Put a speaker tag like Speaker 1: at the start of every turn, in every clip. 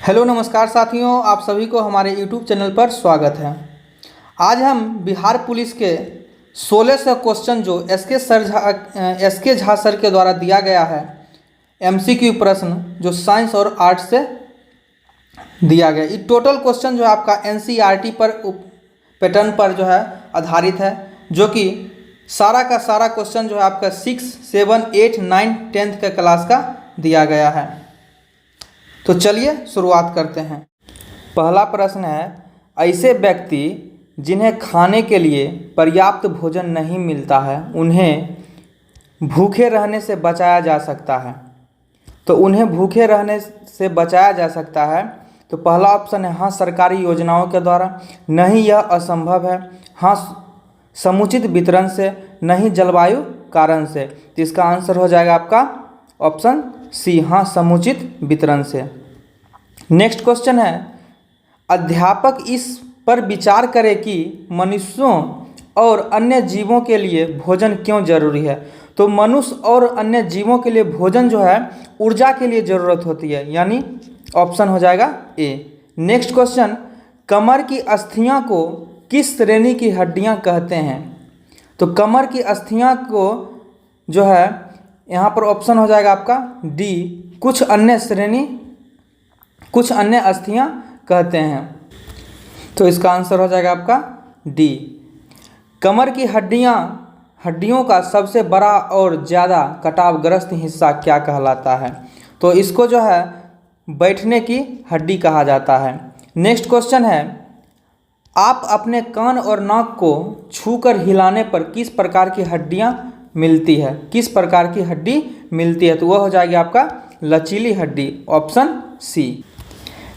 Speaker 1: Hello नमस्कार साथियों, आप सभी को हमारे यूट्यूब चैनल पर स्वागत है। आज हम बिहार पुलिस के 1600 क्वेश्चन जो एस के झा सर के द्वारा दिया गया है, एमसीक्यू प्रश्न जो साइंस और आर्ट्स से दिया गया। ये टोटल क्वेश्चन जो है आपका एनसीईआरटी पर पैटर्न पर जो है आधारित है, जो कि सारा का सारा क्वेश्चन जो है आपका 6, 7, 8, 9, 10th के क्लास का दिया गया है। तो चलिए शुरुआत करते हैं। पहला प्रश्न है, ऐसे व्यक्ति जिन्हें खाने के लिए पर्याप्त भोजन नहीं मिलता है, उन्हें भूखे रहने से बचाया जा सकता है। तो उन्हें भूखे रहने से बचाया जा सकता है, तो पहला ऑप्शन है हाँ सरकारी योजनाओं के द्वारा, नहीं यह असंभव है, हाँ समुचित वितरण से, नहीं जलवायु कारण से। तो इसका आंसर हो जाएगा आपका ऑप्शन सी, हाँ समुचित वितरण से। नेक्स्ट क्वेश्चन है, अध्यापक इस पर विचार करें कि मनुष्यों और अन्य जीवों के लिए भोजन क्यों जरूरी है। तो मनुष्य और अन्य जीवों के लिए भोजन जो है ऊर्जा के लिए ज़रूरत होती है, यानी ऑप्शन हो जाएगा ए। नेक्स्ट क्वेश्चन, कमर की अस्थियां को किस श्रेणी की हड्डियां कहते हैं। तो कमर की अस्थियां को जो है यहाँ पर ऑप्शन हो जाएगा आपका डी, कुछ अन्य अस्थियां कहते हैं। तो इसका आंसर हो जाएगा आपका डी। कमर की हड्डियों का सबसे बड़ा और ज़्यादा कटावग्रस्त हिस्सा क्या कहलाता है। तो इसको जो है बैठने की हड्डी कहा जाता है। नेक्स्ट क्वेश्चन है, आप अपने कान और नाक को छूकर हिलाने पर किस प्रकार की हड्डियां मिलती है, किस प्रकार की हड्डी मिलती है। तो वह हो जाएगी आपका लचीली हड्डी, ऑप्शन सी।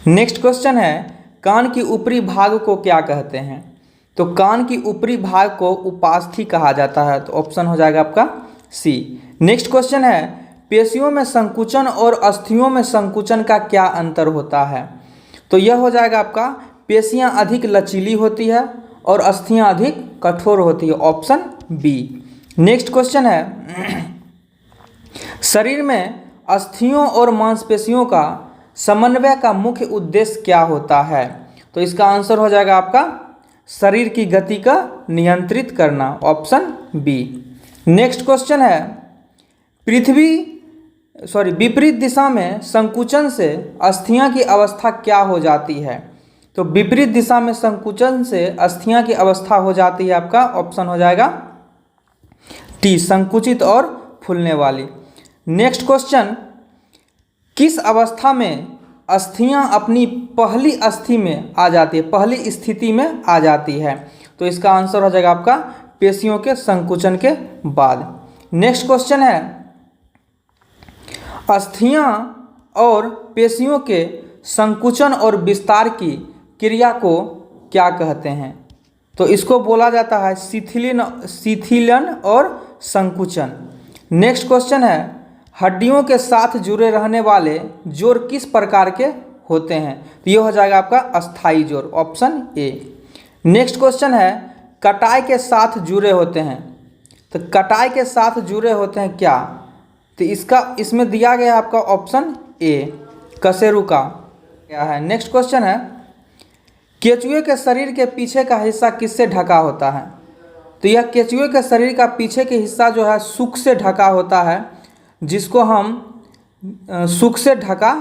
Speaker 1: नेक्स्ट क्वेश्चन है, कान की ऊपरी भाग को क्या कहते हैं। तो कान की ऊपरी भाग को उपास्थि कहा जाता है, तो ऑप्शन हो जाएगा आपका सी। नेक्स्ट क्वेश्चन है, पेशियों में संकुचन और अस्थियों में संकुचन का क्या अंतर होता है। तो यह हो जाएगा आपका पेशियां अधिक लचीली होती है और अस्थियां अधिक कठोर होती है, ऑप्शन बी। नेक्स्ट क्वेश्चन है, शरीर में अस्थियों और मांसपेशियों का समन्वय का मुख्य उद्देश्य क्या होता है। तो इसका आंसर हो जाएगा आपका शरीर की गति का नियंत्रित करना, ऑप्शन बी। नेक्स्ट क्वेश्चन है, विपरीत दिशा में संकुचन से अस्थियां की अवस्था क्या हो जाती है। तो विपरीत दिशा में संकुचन से अस्थियां की अवस्था हो जाती है आपका ऑप्शन हो जाएगा टी, संकुचित और फूलने वाली। नेक्स्ट क्वेश्चन, किस अवस्था में अस्थियां अपनी पहली स्थिति में आ जाती है। तो इसका आंसर हो जाएगा आपका पेशियों के संकुचन के बाद। नेक्स्ट क्वेश्चन है, अस्थियां और पेशियों के संकुचन और विस्तार की क्रिया को क्या कहते हैं। तो इसको बोला जाता है शिथिलन और संकुचन। नेक्स्ट क्वेश्चन है, हड्डियों के साथ जुड़े रहने वाले जोड़ किस प्रकार के होते हैं। तो ये हो जाएगा आपका अस्थाई जोड़, ऑप्शन ए। नेक्स्ट क्वेश्चन है, कटाई के साथ जुड़े होते हैं। तो कटाई के साथ जुड़े होते हैं क्या। तो इसमें दिया गया आपका ऑप्शन ए, कशेरुका क्या है। नेक्स्ट क्वेश्चन है, केंचुए के शरीर के पीछे का हिस्सा किससे ढका होता है। तो यह केंचुए के शरीर का पीछे के हिस्सा जो है सुख से ढका होता है, जिसको हम सुख से ढका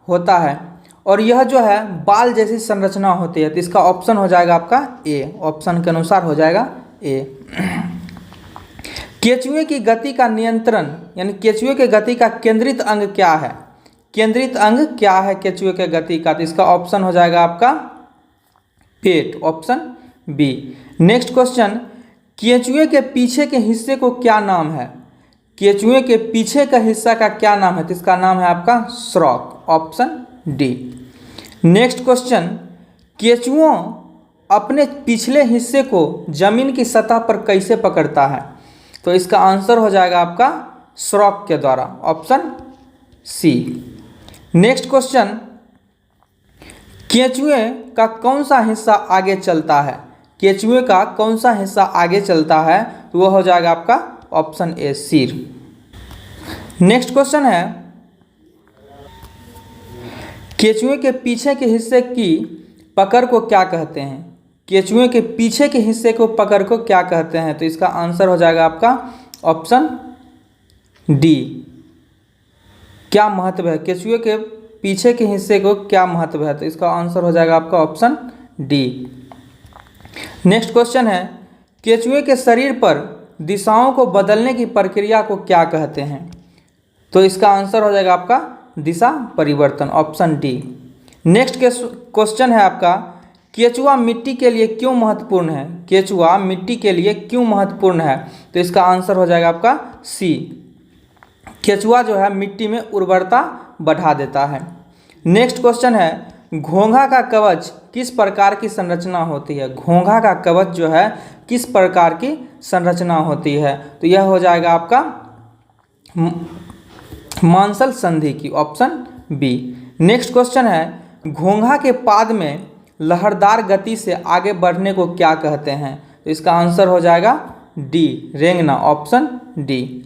Speaker 1: होता है, और यह जो है बाल जैसी संरचना होती है। तो इसका ऑप्शन हो जाएगा आपका ए, ऑप्शन के अनुसार हो जाएगा ए। केंचुए की गति का नियंत्रण, यानी केंचुए के गति का केंद्रित अंग क्या है। केंद्रित अंग क्या है केंचुए के गति का। तो इसका ऑप्शन हो जाएगा आपका पेट, ऑप्शन बी। नेक्स्ट क्वेश्चन, केंचुए के पीछे के हिस्से को क्या नाम है। केंचुए के पीछे का हिस्सा का क्या नाम है। तो इसका नाम है आपका श्रोक, ऑप्शन डी। नेक्स्ट क्वेश्चन, केंचुआ अपने पिछले हिस्से को जमीन की सतह पर कैसे पकड़ता है। तो इसका आंसर हो जाएगा आपका श्रोक के द्वारा, ऑप्शन सी। नेक्स्ट क्वेश्चन, केंचुए का कौन सा हिस्सा आगे चलता है। केंचुए का कौन सा हिस्सा आगे चलता है। तो वह हो जाएगा आपका ऑप्शन ए, सिर। नेक्स्ट क्वेश्चन है, केंचुए के पीछे के हिस्से की पकड़ को क्या कहते हैं? केंचुए के पीछे के हिस्से को पकड़ को क्या कहते हैं? तो इसका आंसर हो जाएगा आपका ऑप्शन डी। क्या महत्व है? केंचुए के पीछे के हिस्से को क्या महत्व है? तो इसका आंसर हो जाएगा आपका ऑप्शन डी। नेक्स्ट क्वेश्चन है, केंचुए के शरीर पर दिशाओं को बदलने की प्रक्रिया को क्या कहते हैं? तो इसका आंसर हो जाएगा आपका दिशा परिवर्तन, ऑप्शन डी। नेक्स्ट क्वेश्चन है आपका, केंचुआ मिट्टी के लिए क्यों महत्वपूर्ण है? केंचुआ मिट्टी के लिए क्यों महत्वपूर्ण है? तो इसका आंसर हो जाएगा आपका सी। केंचुआ जो है मिट्टी में उर्वरता बढ़ा देता है। नेक्स्ट क्वेश्चन है, घोंघा का कवच किस प्रकार की संरचना होती है? घोंघा का कवच जो है किस प्रकार की संरचना होती है? तो यह हो जाएगा आपका मांसल संधि की, ऑप्शन बी। नेक्स्ट क्वेश्चन है, घोंघा के पाद में लहरदार गति से आगे बढ़ने को क्या कहते हैं? तो इसका आंसर हो जाएगा डी, रेंगना, ऑप्शन डी।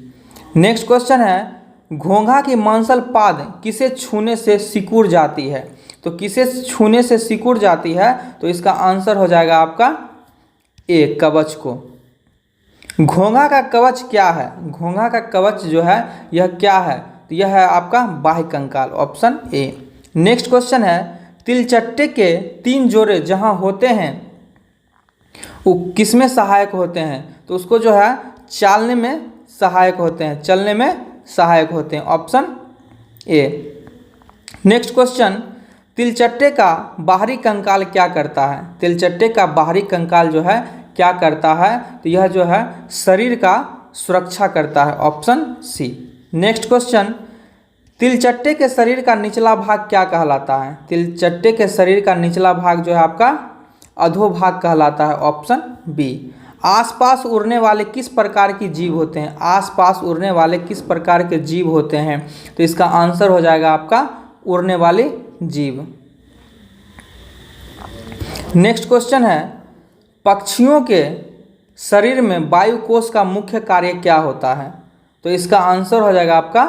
Speaker 1: नेक्स्ट क्वेश्चन है, घोंघा की मांसल पाद किसे छूने से सिकुड़ जाती है? तो किसे छूने से सिकुड़ जाती है? तो इसका आंसर हो जाएगा आपका ए, कवच को। घोंघा का कवच क्या है? घोंघा का कवच जो है यह क्या है? तो यह है आपका बाह्य कंकाल, ऑप्शन ए। नेक्स्ट क्वेश्चन है, तिलचट्टे के 3 जोड़े जहां होते हैं वो किसमें सहायक होते हैं? तो उसको जो है चालने में सहायक होते हैं, चलने में सहायक होते हैं, ऑप्शन ए। नेक्स्ट क्वेश्चन, तिलचट्टे का बाहरी कंकाल क्या करता है? तिलचट्टे का बाहरी कंकाल जो है क्या करता है? तो यह जो है शरीर का सुरक्षा करता है, ऑप्शन सी। नेक्स्ट क्वेश्चन, तिलचट्टे के शरीर का निचला भाग क्या कहलाता है? तिलचट्टे के शरीर का निचला भाग जो है आपका अधोभाग कहलाता है, ऑप्शन बी। आसपास उड़ने वाले किस प्रकार की जीव होते हैं? आसपास उड़ने वाले किस प्रकार के जीव होते हैं? तो इसका आंसर हो जाएगा आपका उड़ने वाले जीव। नेक्स्ट क्वेश्चन है, पक्षियों के शरीर में वायुकोश का मुख्य कार्य क्या होता है? तो इसका आंसर हो जाएगा आपका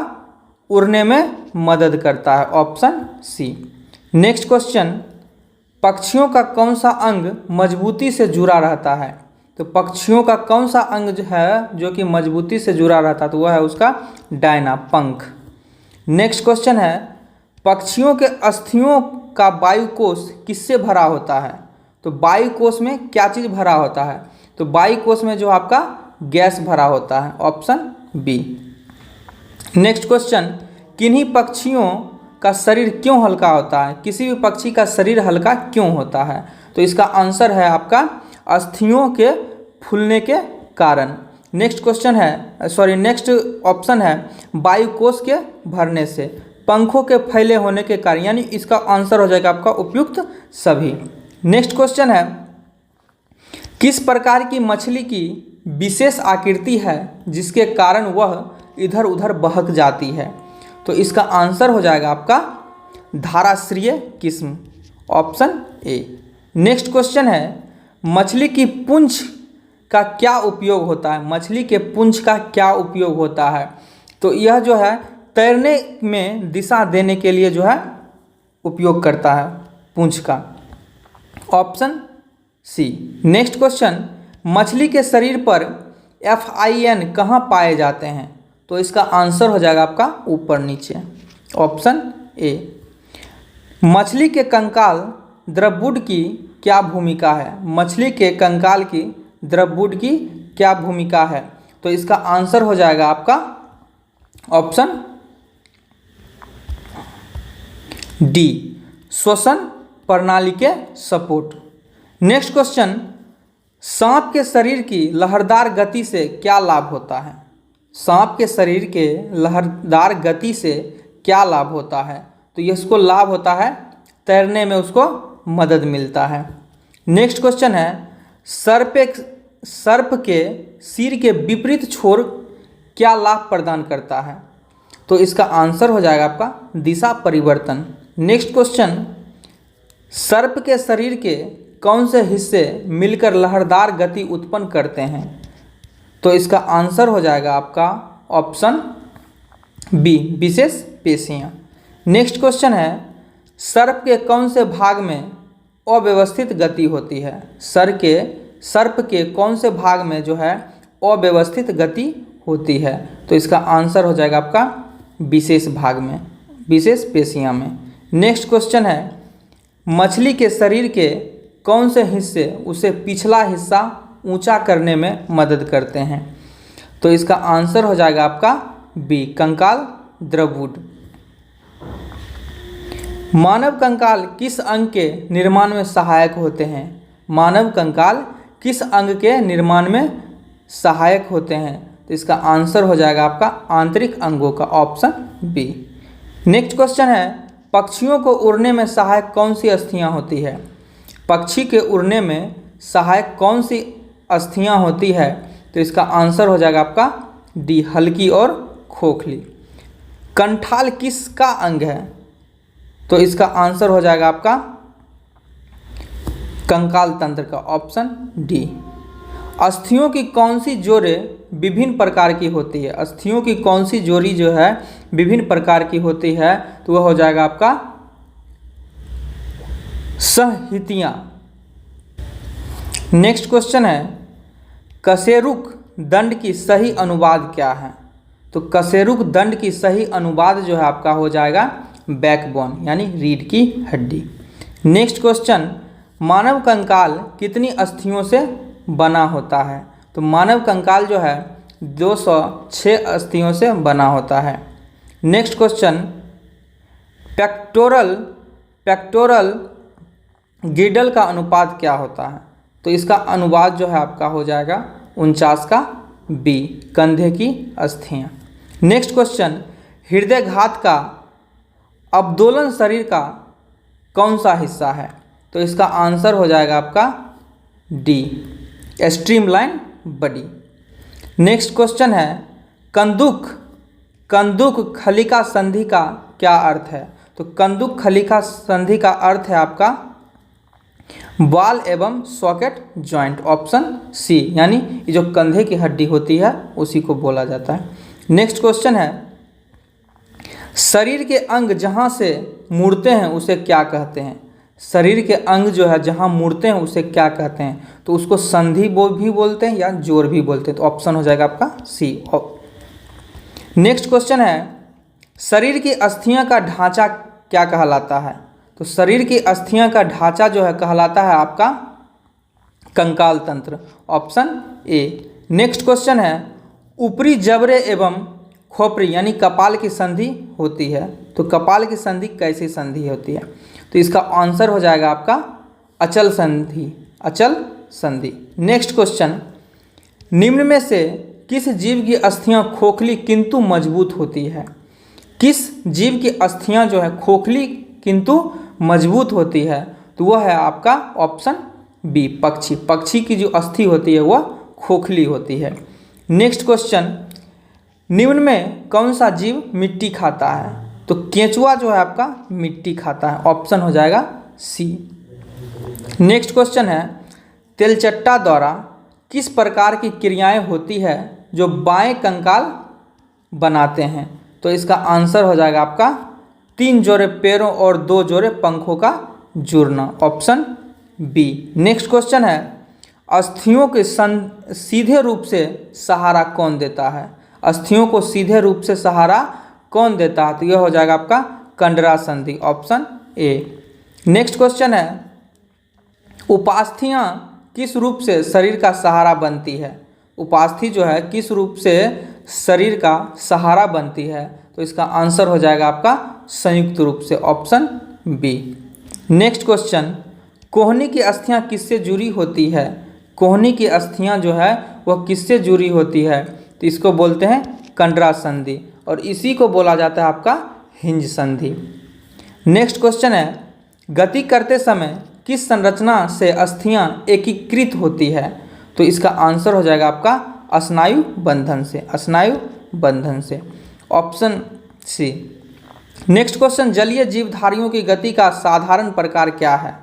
Speaker 1: उड़ने में मदद करता है, ऑप्शन सी। नेक्स्ट क्वेश्चन, पक्षियों का कौन सा अंग मजबूती से जुड़ा रहता है? तो पक्षियों का कौन सा अंग जो है जो कि मजबूती से जुड़ा रहता है? तो वह है उसका डायना, पंख। नेक्स्ट क्वेश्चन है, पक्षियों के अस्थियों का वायुकोश किससे भरा होता है? तो वायुकोश में क्या चीज़ भरा होता है? तो वायुकोश में जो आपका गैस भरा होता है, ऑप्शन बी। नेक्स्ट क्वेश्चन, किन्हीं पक्षियों का शरीर क्यों हल्का होता है? किसी भी पक्षी का शरीर हल्का क्यों होता है? तो इसका आंसर है आपका अस्थियों के फूलने के कारण। नेक्स्ट क्वेश्चन है, नेक्स्ट ऑप्शन है वायुकोश के भरने से, पंखों के फैले होने के कारण, यानी इसका आंसर हो जाएगा आपका उपयुक्त सभी। नेक्स्ट क्वेश्चन है, किस प्रकार की मछली की विशेष आकृति है जिसके कारण वह इधर उधर बहक जाती है? तो इसका आंसर हो जाएगा आपका धाराश्रीय किस्म, ऑप्शन ए। नेक्स्ट क्वेश्चन है, मछली की पूंछ का क्या उपयोग होता है? मछली के पूंछ का क्या उपयोग होता है? तो यह जो है तैरने में दिशा देने के लिए जो है उपयोग करता है पूंछ का, ऑप्शन सी। नेक्स्ट क्वेश्चन, मछली के शरीर पर FIN कहाँ पाए जाते हैं? तो इसका आंसर हो जाएगा आपका ऊपर नीचे, ऑप्शन ए। मछली के कंकाल द्रवबुड की क्या भूमिका है? मछली के कंकाल की द्रवबुड की क्या भूमिका है? तो इसका आंसर हो जाएगा आपका ऑप्शन डी, श्वसन प्रणाली के सपोर्ट। नेक्स्ट क्वेश्चन, सांप के शरीर की लहरदार गति से क्या लाभ होता है? सांप के शरीर के लहरदार गति से क्या लाभ होता है? तो इसको लाभ होता है तैरने में उसको मदद मिलता है। नेक्स्ट क्वेश्चन है, सर्प के सिर के विपरीत छोर क्या लाभ प्रदान करता है? तो इसका आंसर हो जाएगा आपका दिशा परिवर्तन। नेक्स्ट क्वेश्चन, सर्प के शरीर के कौन से हिस्से मिलकर लहरदार गति उत्पन्न करते हैं? तो इसका आंसर हो जाएगा आपका ऑप्शन बी, विशेष पेशियाँ। नेक्स्ट क्वेश्चन है, सर्प के कौन से भाग में अव्यवस्थित गति होती है? सर्प के कौन से भाग में जो है अव्यवस्थित गति होती है? तो इसका आंसर हो जाएगा आपका विशेष भाग में, विशेष पेशियाँ में। नेक्स्ट क्वेश्चन है, मछली के शरीर के कौन से हिस्से उसे पिछला हिस्सा ऊंचा करने में मदद करते हैं? तो इसका आंसर हो जाएगा आपका बी, कंकाल द्रवुड। मानव कंकाल किस अंग के निर्माण में सहायक होते हैं? मानव कंकाल किस अंग के निर्माण में सहायक होते हैं? तो इसका आंसर हो जाएगा आपका आंतरिक अंगों का, ऑप्शन बी। नेक्स्ट क्वेश्चन है, पक्षियों को उड़ने में सहायक कौन सी अस्थियां होती है? पक्षी के उड़ने में सहायक कौन सी अस्थियां होती है? तो इसका आंसर हो जाएगा आपका डी, हल्की और खोखली। कंठाल किसका अंग है? तो इसका आंसर हो जाएगा आपका कंकाल तंत्र का, ऑप्शन डी। अस्थियों की कौन सी जोड़ें विभिन्न प्रकार की होती है? अस्थियों की कौन सी जोड़ी जो है विभिन्न प्रकार की होती है? तो वह हो जाएगा आपका सहहितियां। नेक्स्ट क्वेश्चन है, कशेरुक दंड की सही अनुवाद क्या है? तो कशेरुक दंड की सही अनुवाद जो है आपका हो जाएगा बैकबोन, यानी रीढ़ की हड्डी। नेक्स्ट क्वेश्चन, मानव कंकाल कितनी अस्थियों से बना होता है? तो मानव कंकाल जो है 206 अस्थियों से बना होता है। नेक्स्ट क्वेश्चन, पेक्टोरल गिडल का अनुपात क्या होता है? तो इसका अनुवाद जो है आपका हो जाएगा 49 का बी, कंधे की अस्थियां। नेक्स्ट क्वेश्चन, हृदयघात का अवदोलन शरीर का कौन सा हिस्सा है? तो इसका आंसर हो जाएगा आपका D, streamline body. Next question है, कंदुक खलिका संधि का क्या अर्थ है? तो कंदुक खलिका संधि का अर्थ है आपका बाल एवं सॉकेट जॉइंट, ऑप्शन सी, यानी ये जो कंधे की हड्डी होती है उसी को बोला जाता है। नेक्स्ट क्वेश्चन है, शरीर के अंग जहाँ से मुड़ते हैं उसे क्या कहते हैं? शरीर के अंग जो है जहाँ मुड़ते हैं उसे क्या कहते हैं? तो उसको संधि भी बोलते हैं या जोड़ भी बोलते हैं, तो ऑप्शन हो जाएगा आपका सी। नेक्स्ट क्वेश्चन है, शरीर की अस्थियां का ढांचा क्या कहलाता है? तो शरीर की अस्थियां का ढांचा जो है कहलाता है आपका कंकाल तंत्र, ऑप्शन ए। नेक्स्ट क्वेश्चन है, ऊपरी जबड़े एवं खोपड़ी यानी कपाल की संधि होती है, तो कपाल की संधि कैसी संधि होती है? तो इसका आंसर हो जाएगा आपका अचल संधि, अचल संधि। नेक्स्ट क्वेश्चन, निम्न में से किस जीव की अस्थियां खोखली किंतु मजबूत होती है? किस जीव की अस्थियां जो है खोखली किंतु मजबूत होती है? तो वह है आपका ऑप्शन बी, पक्षी। पक्षी की जो अस्थि होती है वह खोखली होती है। नेक्स्ट क्वेश्चन, निम्न में कौन सा जीव मिट्टी खाता है? तो केंचुआ जो है आपका मिट्टी खाता है, ऑप्शन हो जाएगा सी। नेक्स्ट क्वेश्चन है, तेलचट्टा द्वारा किस प्रकार की क्रियाएं होती है जो बाएं कंकाल बनाते हैं? तो इसका आंसर हो जाएगा आपका 3 जोड़े पैरों और 2 जोड़े पंखों का जुड़ना, ऑप्शन बी। नेक्स्ट क्वेश्चन है, अस्थियों के सीधे रूप से सहारा कौन देता है? अस्थियों को सीधे रूप से सहारा कौन देता है? तो यह हो जाएगा आपका कंडरा संधि, ऑप्शन ए। नेक्स्ट क्वेश्चन है, उपास्थियां किस रूप से शरीर का सहारा बनती है? उपास्थि जो है किस रूप से शरीर का सहारा बनती है? तो इसका आंसर हो जाएगा आपका संयुक्त रूप से, ऑप्शन बी। नेक्स्ट क्वेश्चन, कोहनी की अस्थियां किससे जुड़ी होती है? कोहनी की अस्थियां जो है वह किससे जुड़ी होती है? तो इसको बोलते हैं कंडरा संधि, और इसी को बोला जाता है आपका हिंज संधि। नेक्स्ट क्वेश्चन है, गति करते समय किस संरचना से अस्थियां एकीकृत होती है? तो इसका आंसर हो जाएगा आपका स्नायु बंधन से, स्नायु बंधन से, ऑप्शन सी। नेक्स्ट क्वेश्चन, जलीय जीवधारियों की गति का साधारण प्रकार क्या है?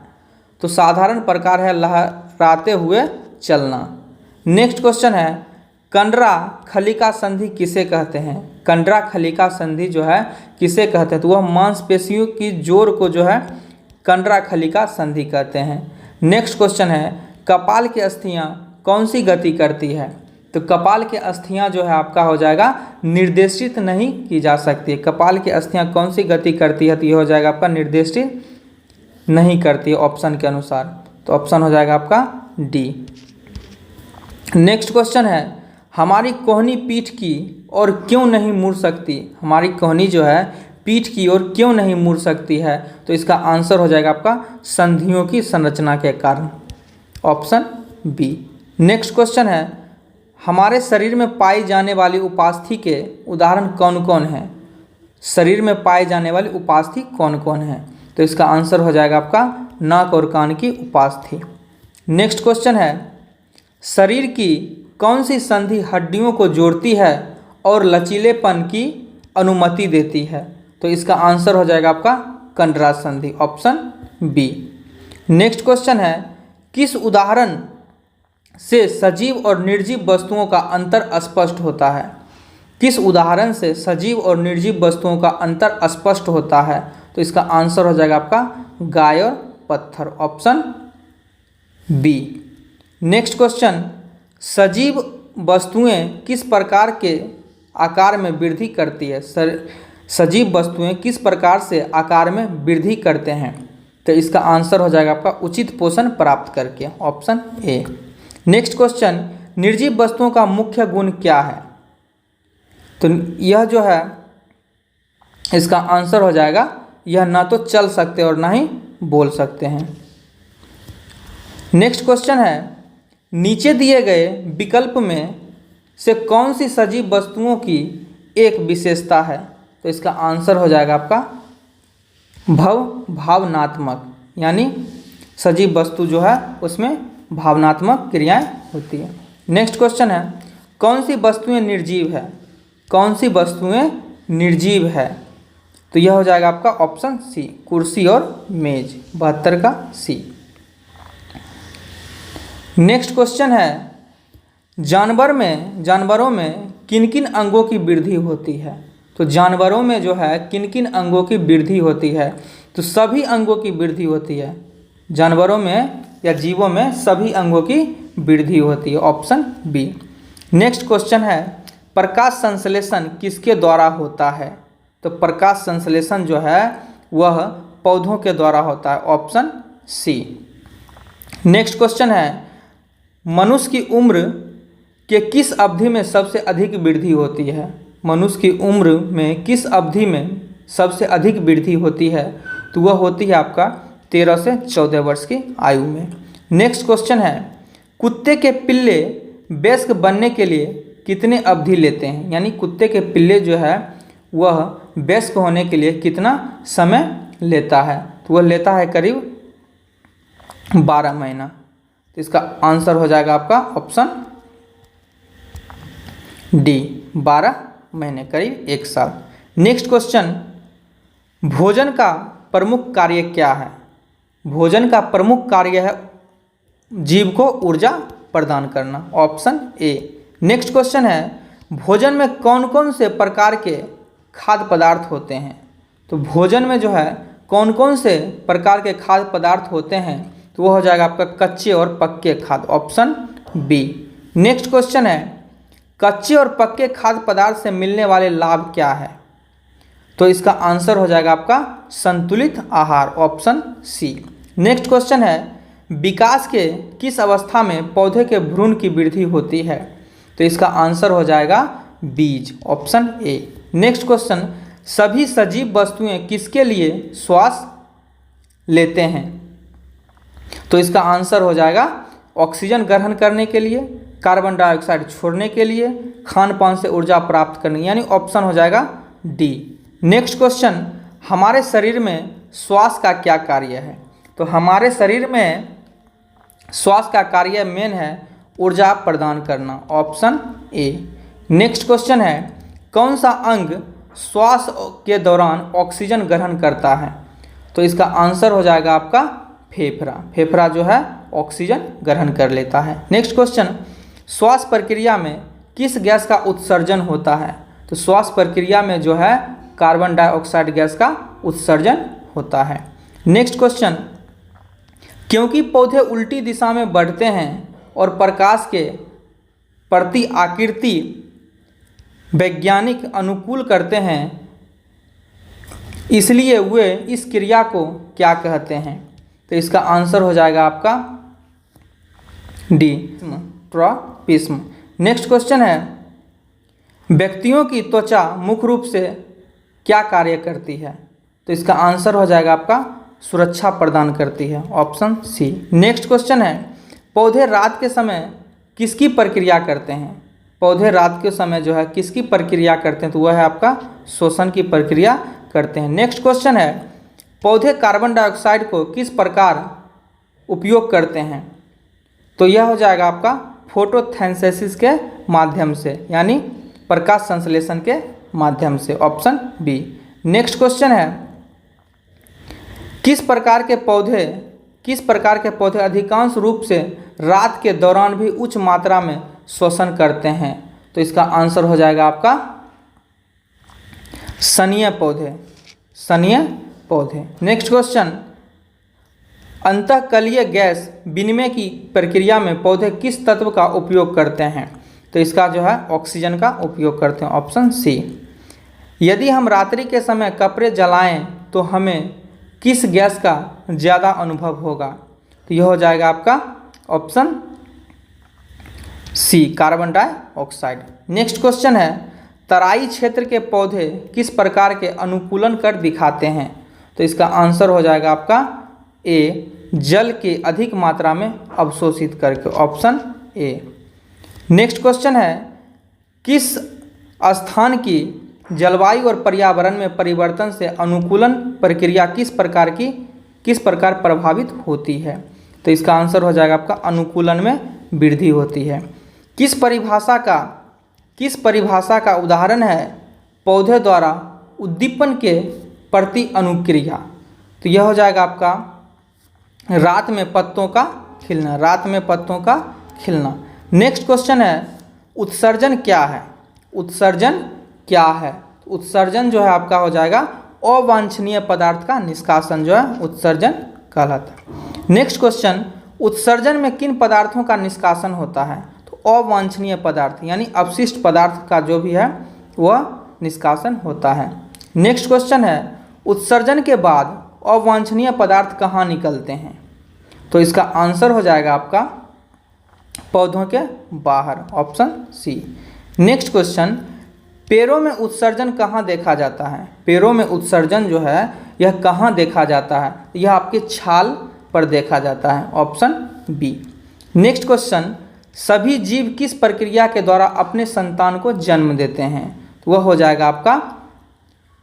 Speaker 1: तो साधारण प्रकार है लहराते हुए चलना। नेक्स्ट क्वेश्चन है, कंडरा खलिका संधि किसे कहते हैं? कंडरा खलिका संधि जो है किसे कहते हैं? तो वह मांसपेशियों की जोड़ को जो है कंडरा खलिका संधि कहते हैं। नेक्स्ट क्वेश्चन है, कपाल की अस्थियां कौन सी गति करती है? तो कपाल की अस्थियां जो है आपका हो जाएगा निर्देशित नहीं की जा सकती है। कपाल की अस्थियां कौन सी गति करती है? तो ये हो जाएगा आपका निर्देशित नहीं करती है ऑप्शन के अनुसार। तो ऑप्शन हो जाएगा आपका डी। नेक्स्ट क्वेश्चन है, हमारी कोहनी पीठ की और क्यों नहीं मुड़ सकती? हमारी कोहनी जो है पीठ की ओर क्यों नहीं मुड़ सकती है? तो इसका आंसर हो जाएगा आपका संधियों की संरचना के कारण, ऑप्शन बी। नेक्स्ट क्वेश्चन है, हमारे शरीर में पाई जाने वाली उपास्थि के उदाहरण कौन कौन हैं? शरीर में पाए जाने वाली उपास्थि कौन कौन है? तो इसका आंसर हो जाएगा आपका नाक और कान की उपास्थि। नेक्स्ट क्वेश्चन है, शरीर की कौन सी संधि हड्डियों को जोड़ती है और लचीलेपन की अनुमति देती है? तो इसका आंसर हो जाएगा आपका कंडरा संधि, ऑप्शन बी। नेक्स्ट क्वेश्चन है, किस उदाहरण से सजीव और निर्जीव वस्तुओं का अंतर स्पष्ट होता है? किस उदाहरण से सजीव और निर्जीव वस्तुओं का अंतर स्पष्ट होता है? तो इसका आंसर हो जाएगा आपका गाय और पत्थर, ऑप्शन बी। नेक्स्ट क्वेश्चन, सजीव वस्तुएं किस प्रकार के आकार में वृद्धि करती है? सजीव वस्तुएं किस प्रकार से आकार में वृद्धि करते हैं? तो इसका आंसर हो जाएगा आपका उचित पोषण प्राप्त करके, ऑप्शन ए। नेक्स्ट क्वेश्चन, निर्जीव वस्तुओं का मुख्य गुण क्या है? तो यह जो है इसका आंसर हो जाएगा यह ना तो चल सकते और ना ही बोल सकते हैं। नेक्स्ट क्वेश्चन है, नीचे दिए गए विकल्प में से कौन सी सजीव वस्तुओं की एक विशेषता है? तो इसका आंसर हो जाएगा आपका भावनात्मक, यानी सजीव वस्तु जो है उसमें भावनात्मक क्रियाएं होती है। नेक्स्ट क्वेश्चन है, कौन सी वस्तुएं निर्जीव है? कौन सी वस्तुएं निर्जीव है? तो यह हो जाएगा आपका ऑप्शन सी, कुर्सी और मेज, 72 का सी। नेक्स्ट क्वेश्चन है, जानवरों में किन किन अंगों की वृद्धि होती है? तो जानवरों में जो है किन किन अंगों की वृद्धि होती है? तो सभी अंगों की वृद्धि होती है। जानवरों में या जीवों में सभी अंगों की वृद्धि होती है, ऑप्शन बी। नेक्स्ट क्वेश्चन है, प्रकाश संश्लेषण किसके द्वारा होता है? तो प्रकाश संश्लेषण जो है वह पौधों के द्वारा होता है, ऑप्शन सी। नेक्स्ट क्वेश्चन है, मनुष्य की उम्र के किस अवधि में सबसे अधिक वृद्धि होती है? मनुष्य की उम्र में किस अवधि में सबसे अधिक वृद्धि होती है? तो वह होती है आपका 13 से 14 वर्ष की आयु में। नेक्स्ट क्वेश्चन है, कुत्ते के पिल्ले वयस्क बनने के लिए कितने अवधि लेते हैं? यानी कुत्ते के पिल्ले जो है वह वयस्क होने के लिए कितना समय लेता है? तो वह लेता है करीब 12 महीना। तो इसका आंसर हो जाएगा आपका ऑप्शन डी, 12 महीने, करीब 1 साल। नेक्स्ट क्वेश्चन, भोजन का प्रमुख कार्य क्या है? भोजन का प्रमुख कार्य है जीव को ऊर्जा प्रदान करना, ऑप्शन ए। नेक्स्ट क्वेश्चन है, भोजन में कौन कौन से प्रकार के खाद्य पदार्थ होते हैं? तो भोजन में जो है कौन कौन से प्रकार के खाद्य पदार्थ होते हैं? तो वो हो जाएगा आपका कच्चे और पक्के खाद्य, ऑप्शन बी। नेक्स्ट क्वेश्चन है, कच्चे और पक्के खाद्य पदार्थ से मिलने वाले लाभ क्या है? तो इसका आंसर हो जाएगा आपका संतुलित आहार, ऑप्शन सी। नेक्स्ट क्वेश्चन है, विकास के किस अवस्था में पौधे के भ्रूण की वृद्धि होती है? तो इसका आंसर हो जाएगा बीज, ऑप्शन ए। नेक्स्ट क्वेश्चन, सभी सजीव वस्तुएं किसके लिए श्वास लेते हैं? तो इसका आंसर हो जाएगा ऑक्सीजन ग्रहण करने के लिए, कार्बन डाइऑक्साइड छोड़ने के लिए, खान पान से ऊर्जा प्राप्त करने, यानी ऑप्शन हो जाएगा डी। नेक्स्ट क्वेश्चन, हमारे शरीर में श्वास का क्या कार्य है? तो हमारे शरीर में श्वास का कार्य मेन है ऊर्जा प्रदान करना, ऑप्शन ए। नेक्स्ट क्वेश्चन है, कौन सा अंग श्वास के दौरान ऑक्सीजन ग्रहण करता है? तो इसका आंसर हो जाएगा आपका फेफड़ा। फेफड़ा जो है ऑक्सीजन ग्रहण कर लेता है। नेक्स्ट क्वेश्चन, श्वास प्रक्रिया में किस गैस का उत्सर्जन होता है? तो श्वास प्रक्रिया में जो है कार्बन डाइऑक्साइड गैस का उत्सर्जन होता है। नेक्स्ट क्वेश्चन, क्योंकि पौधे उल्टी दिशा में बढ़ते हैं और प्रकाश के प्रति आकृति वैज्ञानिक अनुकूल करते हैं, इसलिए वे इस क्रिया को क्या कहते हैं? तो इसका आंसर हो जाएगा आपका डी, ट्रॉपिज्म। नेक्स्ट क्वेश्चन है, व्यक्तियों की त्वचा मुख्य रूप से क्या कार्य करती है? तो इसका आंसर हो जाएगा आपका सुरक्षा प्रदान करती है, ऑप्शन सी। नेक्स्ट क्वेश्चन है, पौधे रात के समय किसकी प्रक्रिया करते हैं? पौधे रात के समय जो है किसकी प्रक्रिया करते हैं? तो वह है आपका श्वसन की प्रक्रिया करते हैं। नेक्स्ट क्वेश्चन है, पौधे कार्बन डाइऑक्साइड को किस प्रकार उपयोग करते हैं? तो यह हो जाएगा आपका फोटोसिंथेसिस के माध्यम से, यानी प्रकाश संश्लेषण के माध्यम से, ऑप्शन बी। नेक्स्ट क्वेश्चन है, किस प्रकार के पौधे अधिकांश रूप से रात के दौरान भी उच्च मात्रा में श्वसन करते हैं? तो इसका आंसर हो जाएगा आपका सनीय पौधे। नेक्स्ट क्वेश्चन, अंतःकलीय गैस विनिमय की प्रक्रिया में पौधे किस तत्व का उपयोग करते हैं? तो इसका जो है ऑक्सीजन का उपयोग करते हैं, ऑप्शन सी। यदि हम रात्रि के समय कपड़े जलाएं तो हमें किस गैस का ज़्यादा अनुभव होगा? तो यह हो जाएगा आपका option C, carbon dioxide. Next question है, तराई क्षेत्र के पौधे किस प्रकार के अनुकूलन कर दिखाते हैं? तो इसका आंसर हो जाएगा आपका ए, जल के अधिक मात्रा में अवशोषित करके, ऑप्शन ए। नेक्स्ट क्वेश्चन है, किस स्थान की जलवायु और पर्यावरण में परिवर्तन से अनुकूलन प्रक्रिया किस प्रकार प्रभावित होती है? तो इसका आंसर हो जाएगा आपका अनुकूलन में वृद्धि होती है। किस परिभाषा का उदाहरण है पौधे द्वारा उद्दीपन के प्रति अनुक्रिया? तो यह हो जाएगा आपका रात में पत्तों का खिलना। नेक्स्ट क्वेश्चन है, उत्सर्जन क्या है? उत्सर्जन जो है आपका हो जाएगा अवांछनीय पदार्थ का निष्कासन, जो है उत्सर्जन कहलाता है। नेक्स्ट क्वेश्चन, उत्सर्जन में किन पदार्थों का निष्कासन होता है? तो अवांछनीय पदार्थ यानी अपशिष्ट पदार्थ का जो भी है वह निष्कासन होता है। नेक्स्ट क्वेश्चन है, उत्सर्जन के बाद अवांछनीय पदार्थ कहाँ निकलते हैं? तो इसका आंसर हो जाएगा आपका पौधों के बाहर, ऑप्शन सी। नेक्स्ट क्वेश्चन, पेड़ों में उत्सर्जन कहाँ देखा जाता है? पेड़ों में उत्सर्जन जो है यह कहाँ देखा जाता है? यह आपके छाल पर देखा जाता है, ऑप्शन बी। नेक्स्ट क्वेश्चन, सभी जीव किस प्रक्रिया के द्वारा अपने संतान को जन्म देते हैं? तो वह हो जाएगा आपका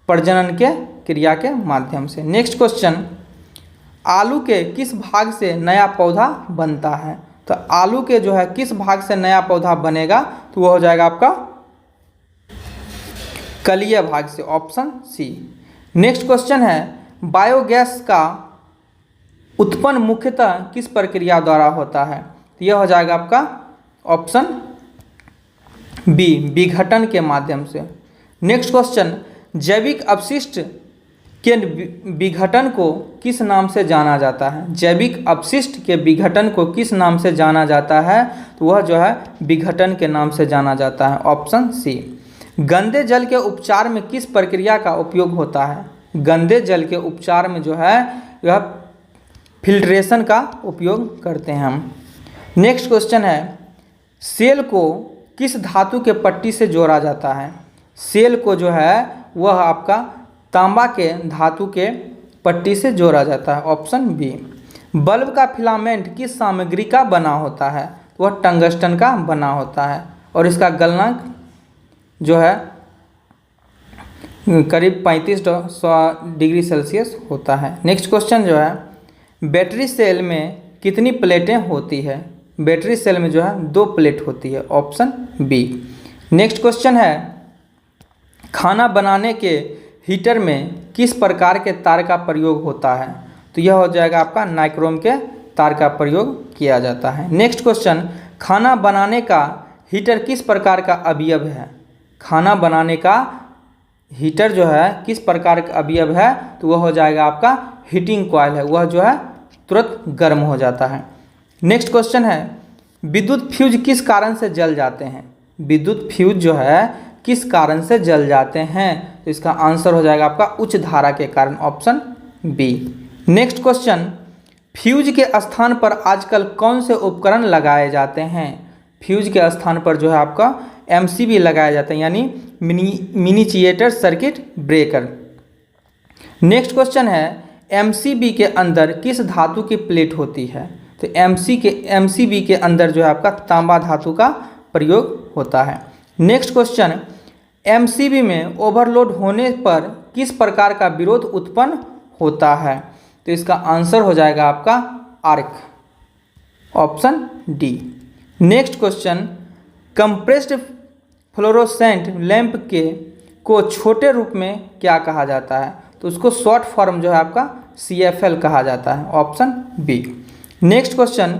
Speaker 1: प्रजनन के क्रिया के माध्यम से। नेक्स्ट क्वेश्चन, आलू के किस भाग से नया पौधा बनता है? तो आलू के जो है किस भाग से नया पौधा बनेगा? तो वह हो जाएगा आपका कलीय भाग से, ऑप्शन सी। नेक्स्ट क्वेश्चन है, बायोगैस का उत्पन्न मुख्यतः किस प्रक्रिया द्वारा होता है? तो यह हो जाएगा आपका ऑप्शन बी, विघटन के माध्यम से। नेक्स्ट क्वेश्चन, जैविक अपशिष्ट के विघटन को किस नाम से जाना जाता है? जैविक अपशिष्ट के विघटन को किस नाम से जाना जाता है? तो वह जो है विघटन के नाम से जाना जाता है, ऑप्शन सी। गंदे जल के उपचार में किस प्रक्रिया का उपयोग होता है? गंदे जल के उपचार में जो है यह फिल्ट्रेशन का उपयोग करते हैं हम। नेक्स्ट क्वेश्चन है, सेल को किस धातु के पट्टी से जोड़ा जाता है? सेल को जो है वह आपका तांबा के धातु के पट्टी से जोड़ा जाता है, ऑप्शन बी। बल्ब का फिलामेंट किस सामग्री का बना होता है? वह टंगस्टन का बना होता है और इसका गलनांक जो है करीब 3500 डिग्री सेल्सियस होता है। नेक्स्ट क्वेश्चन जो है, बैटरी सेल में कितनी प्लेटें होती है? बैटरी सेल में जो है 2 प्लेट होती है, ऑप्शन बी। नेक्स्ट क्वेश्चन है, खाना बनाने के हीटर में किस प्रकार के तार का प्रयोग होता है? तो यह हो जाएगा आपका नाइक्रोम के तार का प्रयोग किया जाता है। नेक्स्ट क्वेश्चन, खाना बनाने का हीटर किस प्रकार का अवयव है? खाना बनाने का हीटर जो है किस प्रकार का अवयव है? तो वह हो जाएगा आपका हीटिंग कॉइल है, वह जो है तुरंत गर्म हो जाता है। नेक्स्ट क्वेश्चन है, विद्युत फ्यूज किस कारण से जल जाते हैं? विद्युत फ्यूज जो है किस कारण से जल जाते हैं? तो इसका आंसर हो जाएगा आपका उच्च धारा के कारण, option B. Next question, fuse के स्थान पर आजकल कौन से उपकरण लगाए जाते हैं? फ्यूज के स्थान पर जो है आपका एमसीबी लगाया जाता है, यानी मिनीचिएटेड सर्किट ब्रेकर। नेक्स्ट क्वेश्चन है, एमसीबी के अंदर किस धातु की प्लेट होती है? तो एमसीबी के अंदर जो है आपका तांबा धातु का प्रयोग होता है। नेक्स्ट क्वेश्चन, एमसीबी में ओवरलोड होने पर किस प्रकार का विरोध उत्पन्न होता है? तो इसका आंसर हो जाएगा आपका arc, option D. Next question, compressed fluorescent lamp को छोटे रूप में क्या कहा जाता है? तो उसको शॉर्ट फॉर्म जो है आपका CFL कहा जाता है, option B. Next question,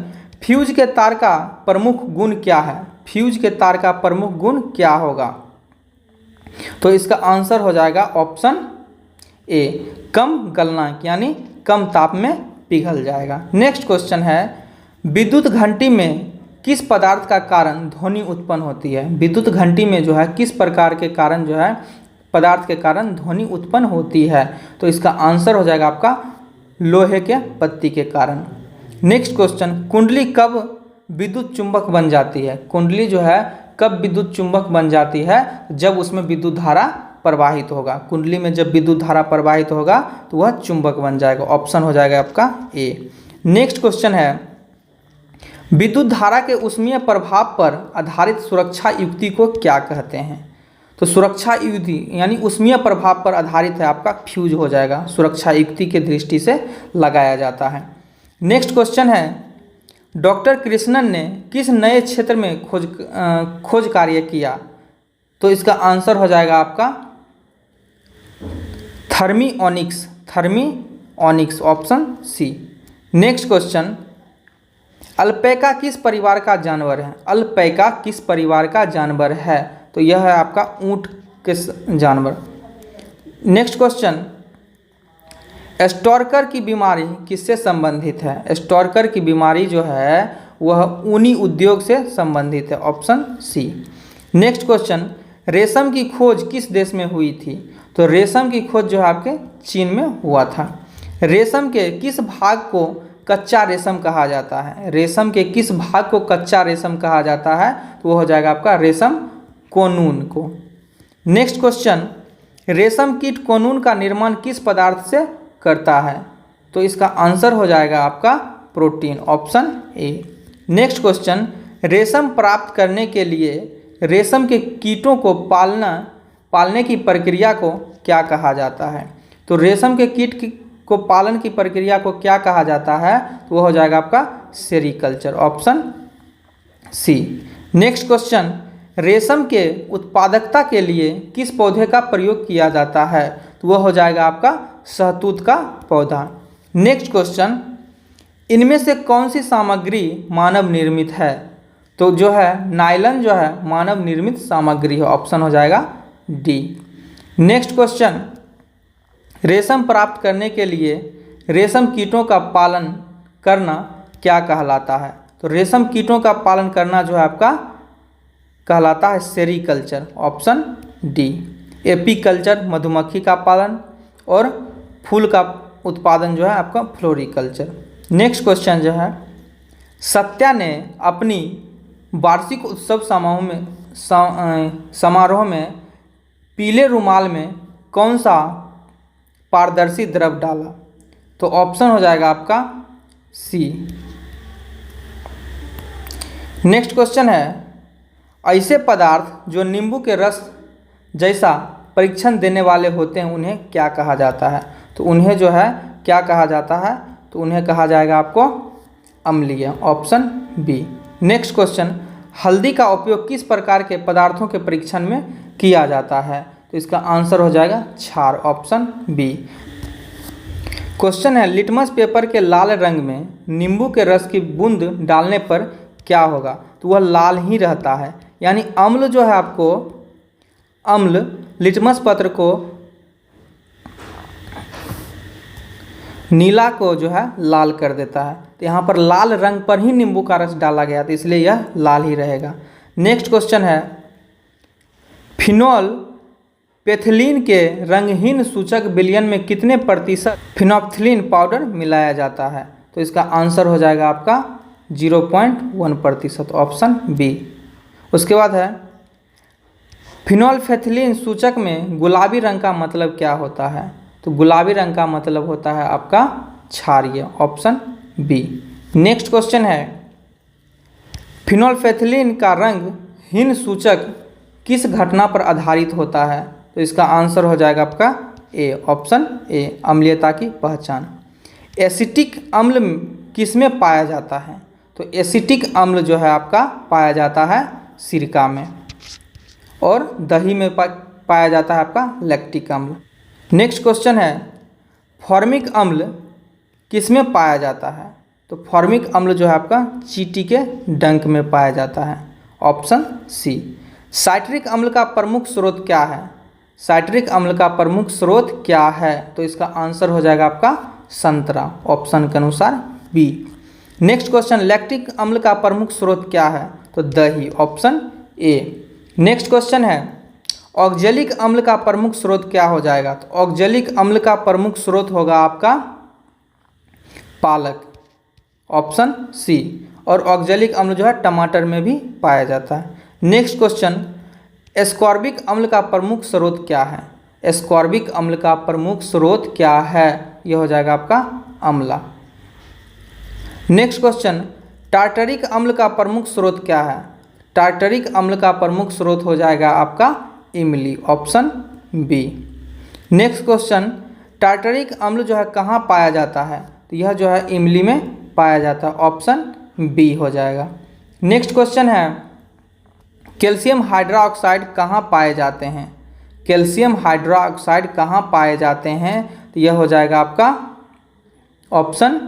Speaker 1: fuse के तार का प्रमुख गुण क्या है? फ्यूज के तार का प्रमुख गुण क्या होगा? तो इसका आंसर हो जाएगा ऑप्शन ए, कम गलनांक, यानी कम ताप में पिघल जाएगा। नेक्स्ट क्वेश्चन है, विद्युत घंटी में किस पदार्थ का कारण ध्वनि उत्पन्न होती है? विद्युत घंटी में जो है किस प्रकार के कारण जो है पदार्थ के कारण ध्वनि उत्पन्न होती है? तो इसका आंसर हो जाएगा आपका लोहे के पत्ती के कारण। नेक्स्ट क्वेश्चन, कुंडली कब विद्युत चुंबक बन जाती है? कुंडली जो है कब विद्युत चुंबक बन जाती है? जब उसमें विद्युत धारा प्रवाहित होगा। कुंडली में जब विद्युत धारा प्रवाहित होगा तो वह चुंबक बन जाएगा, ऑप्शन हो जाएगा आपका ए। नेक्स्ट क्वेश्चन है, विद्युत धारा के ऊष्मीय प्रभाव पर आधारित सुरक्षा युक्ति को क्या कहते हैं? तो सुरक्षा युक्ति यानी ऊष्मीय प्रभाव पर आधारित है आपका फ्यूज हो जाएगा, सुरक्षा युक्ति के दृष्टि से लगाया जाता है। नेक्स्ट क्वेश्चन है, डॉक्टर कृष्णन ने किस नए क्षेत्र में खोज कार्य किया? तो इसका आंसर हो जाएगा आपका थर्मिओनिक्स, ऑप्शन सी। नेक्स्ट क्वेश्चन, अल्पैका किस परिवार का जानवर है? अल्पैका किस परिवार का जानवर है? तो यह है आपका ऊंट के जानवर। नेक्स्ट क्वेश्चन, स्टोरकर की बीमारी किससे संबंधित है? स्टोरकर की बीमारी जो है वह ऊनी उद्योग से संबंधित है, ऑप्शन सी। नेक्स्ट क्वेश्चन, रेशम की खोज किस देश में हुई थी? तो रेशम की खोज जो है आपके चीन में हुआ था। रेशम के किस भाग को कच्चा रेशम कहा जाता है? रेशम के किस भाग को कच्चा रेशम कहा जाता है? तो वो हो जाएगा आपका रेशम कोकून को। नेक्स्ट क्वेश्चन, रेशम कीट कोकून का निर्माण किस पदार्थ से करता है? तो इसका आंसर हो जाएगा आपका protein, option A. Next question, रेशम प्राप्त करने के लिए रेशम के कीटों को पालने की प्रक्रिया को क्या कहा जाता है? तो रेशम के कीट को पालन की प्रक्रिया को क्या कहा जाता है? तो वो हो जाएगा आपका sericulture, option C. Next question, रेशम के उत्पादकता के लिए किस पौधे का प्रयोग किया जाता है? तो वह हो जाएगा आपका शहतूत का पौधा। नेक्स्ट क्वेश्चन, इनमें से कौन सी सामग्री मानव निर्मित है? तो जो है नायलॉन जो है मानव निर्मित सामग्री है, ऑप्शन हो जाएगा डी। नेक्स्ट क्वेश्चन, रेशम प्राप्त करने के लिए रेशम कीटों का पालन करना क्या कहलाता है? तो रेशम कीटों का पालन करना जो है आपका कहलाता है सेरीकल्चर, ऑप्शन डी। एपीकल्चर मधुमक्खी का पालन और फूल का उत्पादन जो है आपका फ्लोरिकल्चर। नेक्स्ट क्वेश्चन जो है, सत्या ने अपनी वार्षिक उत्सव समारोह में पीले रुमाल में कौन सा पारदर्शी द्रव डाला? तो ऑप्शन हो जाएगा आपका सी। नेक्स्ट क्वेश्चन है, ऐसे पदार्थ जो नींबू के रस जैसा परीक्षण देने वाले होते हैं उन्हें क्या कहा जाता है? तो उन्हें जो है क्या कहा जाता है? तो उन्हें कहा जाएगा आपको अम्लीय, ऑप्शन बी। नेक्स्ट क्वेश्चन, हल्दी का उपयोग किस प्रकार के पदार्थों के परीक्षण में किया जाता है? तो इसका आंसर हो जाएगा क्षार, ऑप्शन बी। क्वेश्चन है, लिटमस पेपर के लाल रंग में नींबू के रस की बूंद डालने पर क्या होगा, तो वह लाल ही रहता है। यानी अम्ल जो है आपको, अम्ल लिटमस पत्र को नीला को जो है लाल कर देता है। तो यहाँ पर लाल रंग पर ही नींबू का रस डाला गया, तो इसलिए यह लाल ही रहेगा। नेक्स्ट क्वेश्चन है, फिनोल पेथिलीन के रंगहीन सूचक विलयन में कितने प्रतिशत फिनोप्थिलीन पाउडर मिलाया जाता है, तो इसका आंसर हो जाएगा आपका 0.1%, ऑप्शन बी। उसके बाद है, फिनोल्फेथिलीन सूचक में गुलाबी रंग का मतलब क्या होता है, तो गुलाबी रंग का मतलब होता है आपका क्षारीय, ऑप्शन बी। नेक्स्ट क्वेश्चन है, फिनोल्फेथिलीन का रंगहीन सूचक किस घटना पर आधारित होता है, तो इसका आंसर हो जाएगा आपका ए, ऑप्शन ए, अम्लीयता की पहचान। एसिटिक अम्ल किस में पाया जाता है, तो एसिटिक अम्ल जो है आपका पाया जाता है सिरका में, और दही में पाया जाता है आपका लैक्टिक अम्ल। नेक्स्ट क्वेश्चन है, फॉर्मिक अम्ल किस में पाया जाता है, तो फॉर्मिक अम्ल जो है आपका चींटी के डंक में पाया जाता है, ऑप्शन सी। साइट्रिक अम्ल का प्रमुख स्रोत क्या है, साइट्रिक अम्ल का प्रमुख स्रोत क्या है, तो इसका आंसर हो जाएगा आपका संतरा, ऑप्शन के अनुसार बी। नेक्स्ट क्वेश्चन, लैक्टिक अम्ल का प्रमुख स्रोत क्या है, तो दही, ऑप्शन ए। नेक्स्ट क्वेश्चन है, ऑक्जेलिक अम्ल का प्रमुख स्रोत क्या हो जाएगा, तो ऑक्जेलिक अम्ल का प्रमुख स्रोत होगा आपका पालक, ऑप्शन सी। और ऑक्जेलिक अम्ल जो है टमाटर में भी पाया जाता है। नेक्स्ट क्वेश्चन, एस्कॉर्बिक अम्ल का प्रमुख स्रोत क्या है, एस्कॉर्बिक अम्ल का प्रमुख स्रोत क्या है, यह हो जाएगा आपका अम्ला। नेक्स्ट क्वेश्चन, टार्टरिक अम्ल का प्रमुख स्रोत क्या है, टार्टरिक अम्ल का प्रमुख स्रोत हो जाएगा आपका इमली, option B. Next question, tartaric अम्ल जो है कहाँ पाया जाता है, तो यह जो है इमली में पाया जाता है, ऑप्शन बी हो जाएगा। नेक्स्ट क्वेश्चन है, कैल्शियम हाइड्रोक्साइड कहाँ पाए जाते हैं, कैल्शियम हाइड्रोक्साइड कहाँ पाए जाते हैं, तो यह हो जाएगा आपका ऑप्शन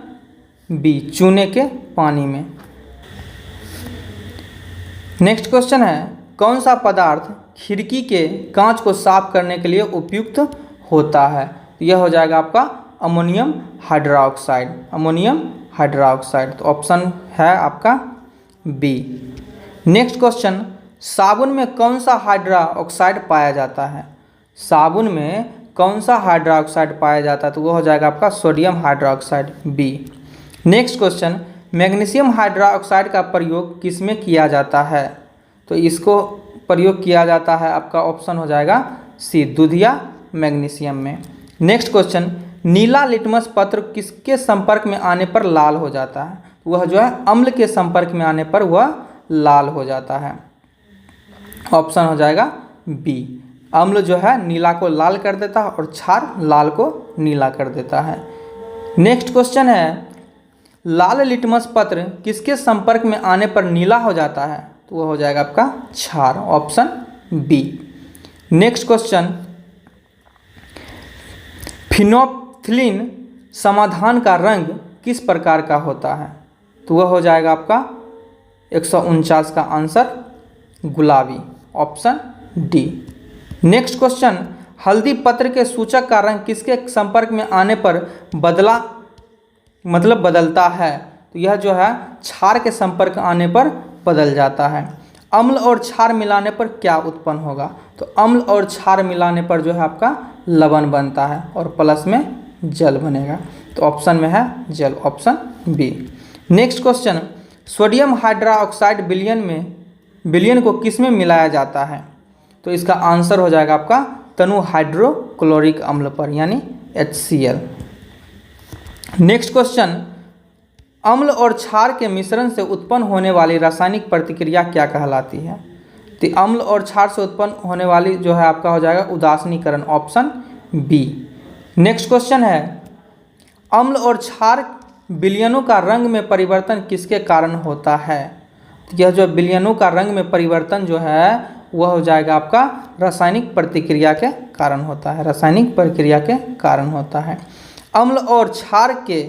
Speaker 1: बी, चूने के पानी में। नेक्स्ट क्वेश्चन है, कौन सा पदार्थ खिड़की के कांच को साफ करने के लिए उपयुक्त होता है, तो यह हो जाएगा आपका अमोनियम हाइड्रोक्साइड, अमोनियम हाइड्रोक्साइड, तो ऑप्शन है आपका बी। नेक्स्ट क्वेश्चन, साबुन में कौन सा हाइड्रोक्साइड पाया जाता है, साबुन में कौन सा हाइड्रोक्साइड पाया जाता है, तो वो हो जाएगा आपका sodium hydroxide, B. Next question, magnesium hydroxide का प्रयोग किस में किया जाता है, तो इसको प्रयोग किया जाता है आपका ऑप्शन हो जाएगा सी, दूध या मैग्नीशियम में। नेक्स्ट क्वेश्चन, नीला लिटमस पत्र किसके संपर्क में आने पर लाल हो जाता है, वह जो है अम्ल के संपर्क में आने पर वह लाल हो जाता है, ऑप्शन हो जाएगा बी। अम्ल जो है नीला को लाल कर देता है और क्षार लाल को नीला कर देता है। नेक्स्ट क्वेश्चन है, लाल लिटमस पत्र किसके संपर्क में आने पर नीला हो जाता है, तो वह हो जाएगा आपका क्षार, option B. Next question, phenolphthalein समाधान का रंग किस प्रकार का होता है, तो वह हो जाएगा आपका 149 का आंसर गुलाबी, ऑप्शन डी। नेक्स्ट क्वेश्चन, हल्दी पत्र के सूचक का रंग किसके संपर्क में आने पर बदलता है, तो यह जो है क्षार के संपर्क आने पर बदल जाता है। अम्ल और क्षार मिलाने पर क्या उत्पन्न होगा, तो अम्ल और क्षार मिलाने पर जो है आपका लवण बनता है और प्लस में जल बनेगा, तो ऑप्शन में है जल, option B. Next question, sodium hydroxide विलयन को किस में मिलाया जाता है, तो इसका आंसर हो जाएगा आपका तनु हाइड्रोक्लोरिक अम्ल पर, यानी HCl। नेक्स्ट क्वेश्चन, अम्ल और क्षार के मिश्रण से उत्पन्न होने वाली रासायनिक प्रतिक्रिया क्या कहलाती है, तो अम्ल और क्षार से उत्पन्न होने वाली जो है आपका हो जाएगा उदासीनीकरण, ऑप्शन बी। नेक्स्ट क्वेश्चन है, अम्ल और क्षार विलयनों का रंग में परिवर्तन किसके कारण होता है, तो यह जो विलयनों का रंग में परिवर्तन जो है वह हो जाएगा आपका रासायनिक प्रतिक्रिया के कारण होता है, रासायनिक प्रक्रिया के कारण होता है। अम्ल और क्षार के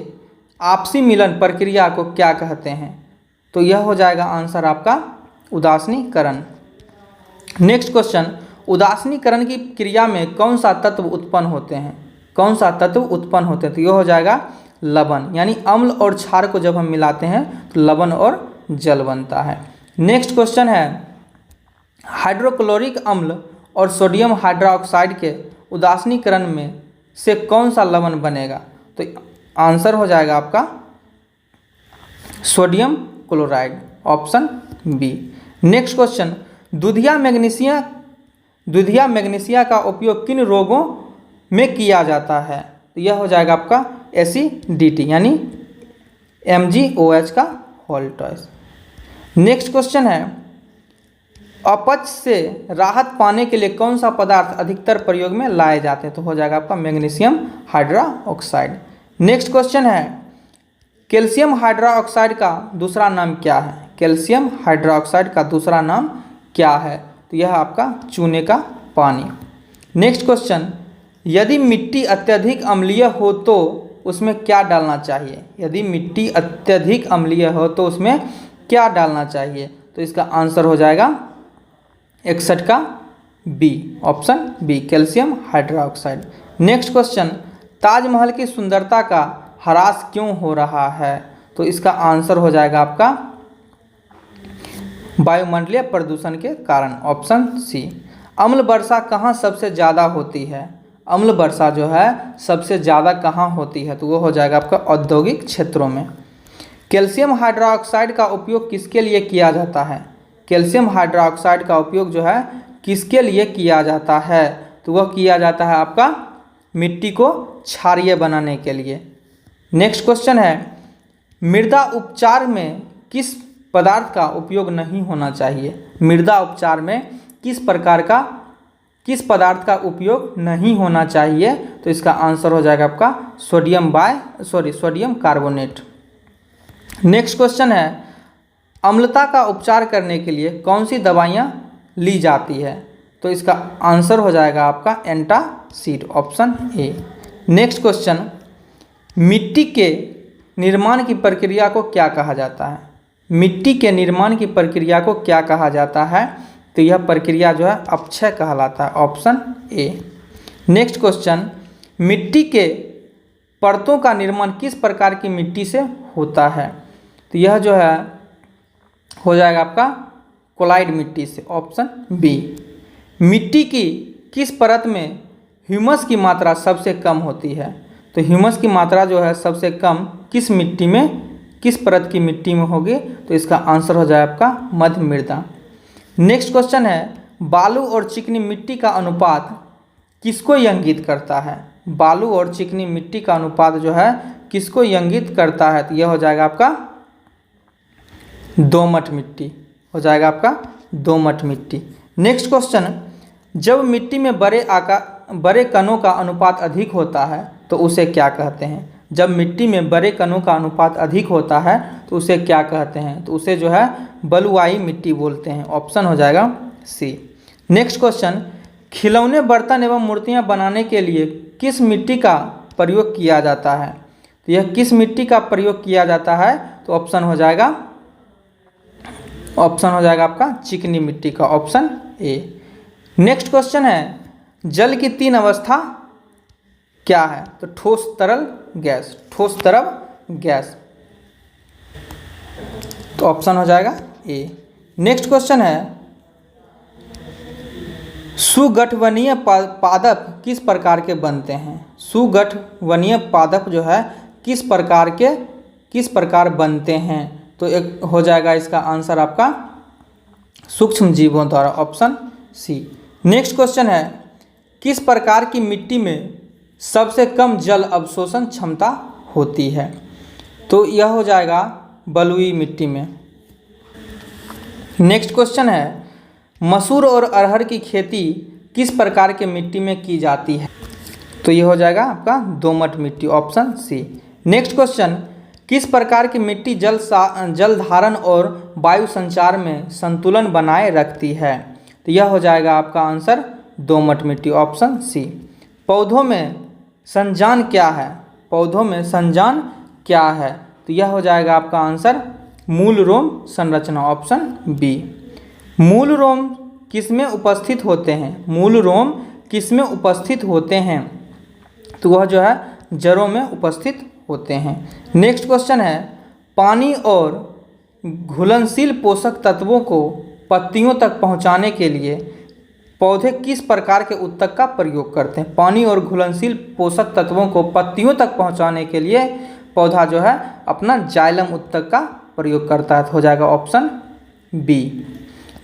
Speaker 1: आपसी मिलन प्रक्रिया को क्या कहते हैं, तो यह हो जाएगा आंसर आपका उदासीनीकरण। नेक्स्ट क्वेश्चन, उदासीनीकरण की क्रिया में कौन सा तत्व उत्पन्न होते हैं? कौन सा तत्व उत्पन्न होते हैं? तो यह हो जाएगा लवण, यानी अम्ल और क्षार को जब हम मिलाते हैं तो लवण और जल बनता है। नेक्स्ट क्वेश्चन है, हाइड्रोक्लोरिक अम्ल और सोडियम हाइड्रोक्साइड के उदासीनीकरण में से कौन सा लवण बनेगा? तो आंसर हो जाएगा आपका sodium chloride, option B. Next question, दूधिया मैग्नीशिया का उपयोग किन रोगों में किया जाता है? तो यह हो जाएगा आपका एसिडिटी, यानी MgOH का होल टॉइस। नेक्स्ट क्वेश्चन है, अपच से राहत पाने के लिए कौन सा पदार्थ अधिकतर प्रयोग में लाए जाते हैं? तो हो जाएगा आपका मैग्नीशियम हाइड्रोक्साइड। नेक्स्ट क्वेश्चन है, कैल्शियम हाइड्रोक्साइड का दूसरा नाम क्या है? कैल्शियम हाइड्रोक्साइड का दूसरा नाम क्या है? तो यह आपका चूने का पानी। नेक्स्ट क्वेश्चन, यदि मिट्टी अत्यधिक अम्लीय हो तो उसमें क्या डालना चाहिए? यदि मिट्टी अत्यधिक अम्लीय हो तो उसमें क्या डालना चाहिए? तो इसका आंसर हो जाएगा 61 का B, option B, calcium hydroxide. Next question, Taj Mahal की सुंदरता का ह्रास क्यों हो रहा है? तो इसका आंसर हो जाएगा आपका वायुमंडलीय प्रदूषण के कारण, ऑप्शन सी। अम्ल वर्षा कहाँ सबसे ज़्यादा होती है? अम्ल वर्षा जो है सबसे ज़्यादा कहाँ होती है? तो वो हो जाएगा आपका औद्योगिक क्षेत्रों में। कैल्शियम हाइड्रोक्साइड का उपयोग किसके लिए किया जाता है? कैल्शियम हाइड्रोक्साइड का उपयोग जो है किसके लिए किया जाता है? तो वह किया जाता है आपका मिट्टी को क्षारीय बनाने के लिए। नेक्स्ट क्वेश्चन है, मृदा उपचार में किस पदार्थ का उपयोग नहीं होना चाहिए? मृदा उपचार में किस पदार्थ का उपयोग नहीं होना चाहिए? तो इसका आंसर हो जाएगा आपका सोडियम कार्बोनेट। नेक्स्ट क्वेश्चन है, अम्लता का उपचार करने के लिए कौन सी दवाइयाँ ली जाती है? तो इसका आंसर हो जाएगा आपका antacid, option A. Next question, मिट्टी के निर्माण की प्रक्रिया को क्या कहा जाता है? मिट्टी के निर्माण की प्रक्रिया को क्या कहा जाता है? तो यह प्रक्रिया जो है अपक्षय कहलाता है, ऑप्शन ए। नेक्स्ट क्वेश्चन, मिट्टी के परतों का निर्माण किस प्रकार की मिट्टी से होता है? तो यह जो है हो जाएगा आपका कोलाइड मिट्टी से, ऑप्शन बी। मिट्टी की किस परत में ह्यूमस की मात्रा सबसे कम होती है? तो ह्यूमस की मात्रा जो है सबसे कम किस मिट्टी में, किस परत की मिट्टी में होगी? तो इसका आंसर हो जाए आपका मध्य मृदा। नेक्स्ट क्वेश्चन है, बालू और चिकनी मिट्टी का अनुपात किसको इंगित करता है? बालू और चिकनी मिट्टी का अनुपात जो है किसको इंगित करता है? तो यह हो जाएगा आपका दोमट मिट्टी, हो जाएगा आपका दोमट मिट्टी। नेक्स्ट क्वेश्चन, जब मिट्टी में बड़े कणों का अनुपात अधिक होता है तो उसे क्या कहते हैं? जब मिट्टी में बड़े कणों का अनुपात अधिक होता है तो उसे क्या कहते हैं? तो उसे जो है बलुआई मिट्टी बोलते हैं, ऑप्शन हो जाएगा सी। नेक्स्ट क्वेश्चन, खिलौने, बर्तन एवं मूर्तियां बनाने के लिए किस मिट्टी का प्रयोग किया जाता है? तो यह किस मिट्टी का प्रयोग किया जाता है? तो ऑप्शन हो जाएगा आपका चिकनी मिट्टी का, ऑप्शन ए। नेक्स्ट क्वेश्चन है, जल की 3 अवस्था क्या है? तो ठोस, तरल, गैस। ठोस, तरल, गैस, तो ऑप्शन हो जाएगा ए। नेक्स्ट क्वेश्चन है, सुगठवनीय पादप किस प्रकार के बनते हैं? सुगठवनीय पादप जो है किस प्रकार बनते हैं? तो एक हो जाएगा इसका आंसर आपका सूक्ष्म जीवों द्वारा, ऑप्शन सी। नेक्स्ट क्वेश्चन है, किस प्रकार की मिट्टी में सबसे कम जल अवशोषण क्षमता होती है? तो यह हो जाएगा बलुई मिट्टी में। नेक्स्ट क्वेश्चन है, मसूर और अरहर की खेती किस प्रकार के मिट्टी में की जाती है? तो यह हो जाएगा आपका दोमट मिट्टी, ऑप्शन सी। नेक्स्ट क्वेश्चन, किस प्रकार की मिट्टी जल धारण और वायु संचार में संतुलन बनाए रखती है? तो यह हो जाएगा आपका आंसर दोमट मिट्टी, ऑप्शन सी। पौधों में संजान क्या है? पौधों में संजान क्या है? तो यह हो जाएगा आपका आंसर मूल रोम संरचना, ऑप्शन बी। मूल रोम किसमें उपस्थित होते हैं? मूल रोम किसमें उपस्थित होते हैं? तो वह जो है जड़ों में उपस्थित होते हैं। नेक्स्ट क्वेश्चन है, पानी और घुलनशील पोषक तत्वों को पत्तियों तक पहुंचाने के लिए पौधे किस प्रकार के उत्तक का प्रयोग करते हैं? पानी और घुलनशील पोषक तत्वों को पत्तियों तक पहुंचाने के लिए पौधा जो है अपना जाइलम उत्तक का प्रयोग करता है, तो हो जाएगा option B.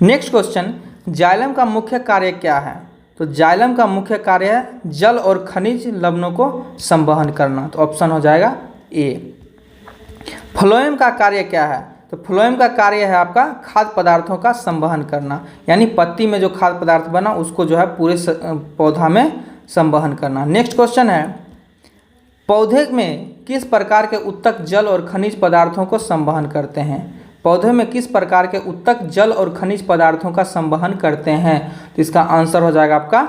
Speaker 1: Next question, xylem का मुख्य कार्य क्या है? तो जाइलम का मुख्य कार्य है जल और खनिज लवणों को संवहन करना, तो ऑप्शन हो जाएगा ए। फ्लोएम का कार्य क्या है? तो फ्लोएम का कार्य है आपका खाद्य पदार्थों का संवहन करना, यानी पत्ती में जो खाद्य पदार्थ बना उसको जो है पूरे पौधा में संवहन करना। नेक्स्ट क्वेश्चन है, पौधे में किस प्रकार के उत्तक जल और खनिज पदार्थों को संवहन करते हैं? पौधे में किस प्रकार के उत्तक जल और खनिज पदार्थों का संवहन करते हैं? तो इसका आंसर हो जाएगा आपका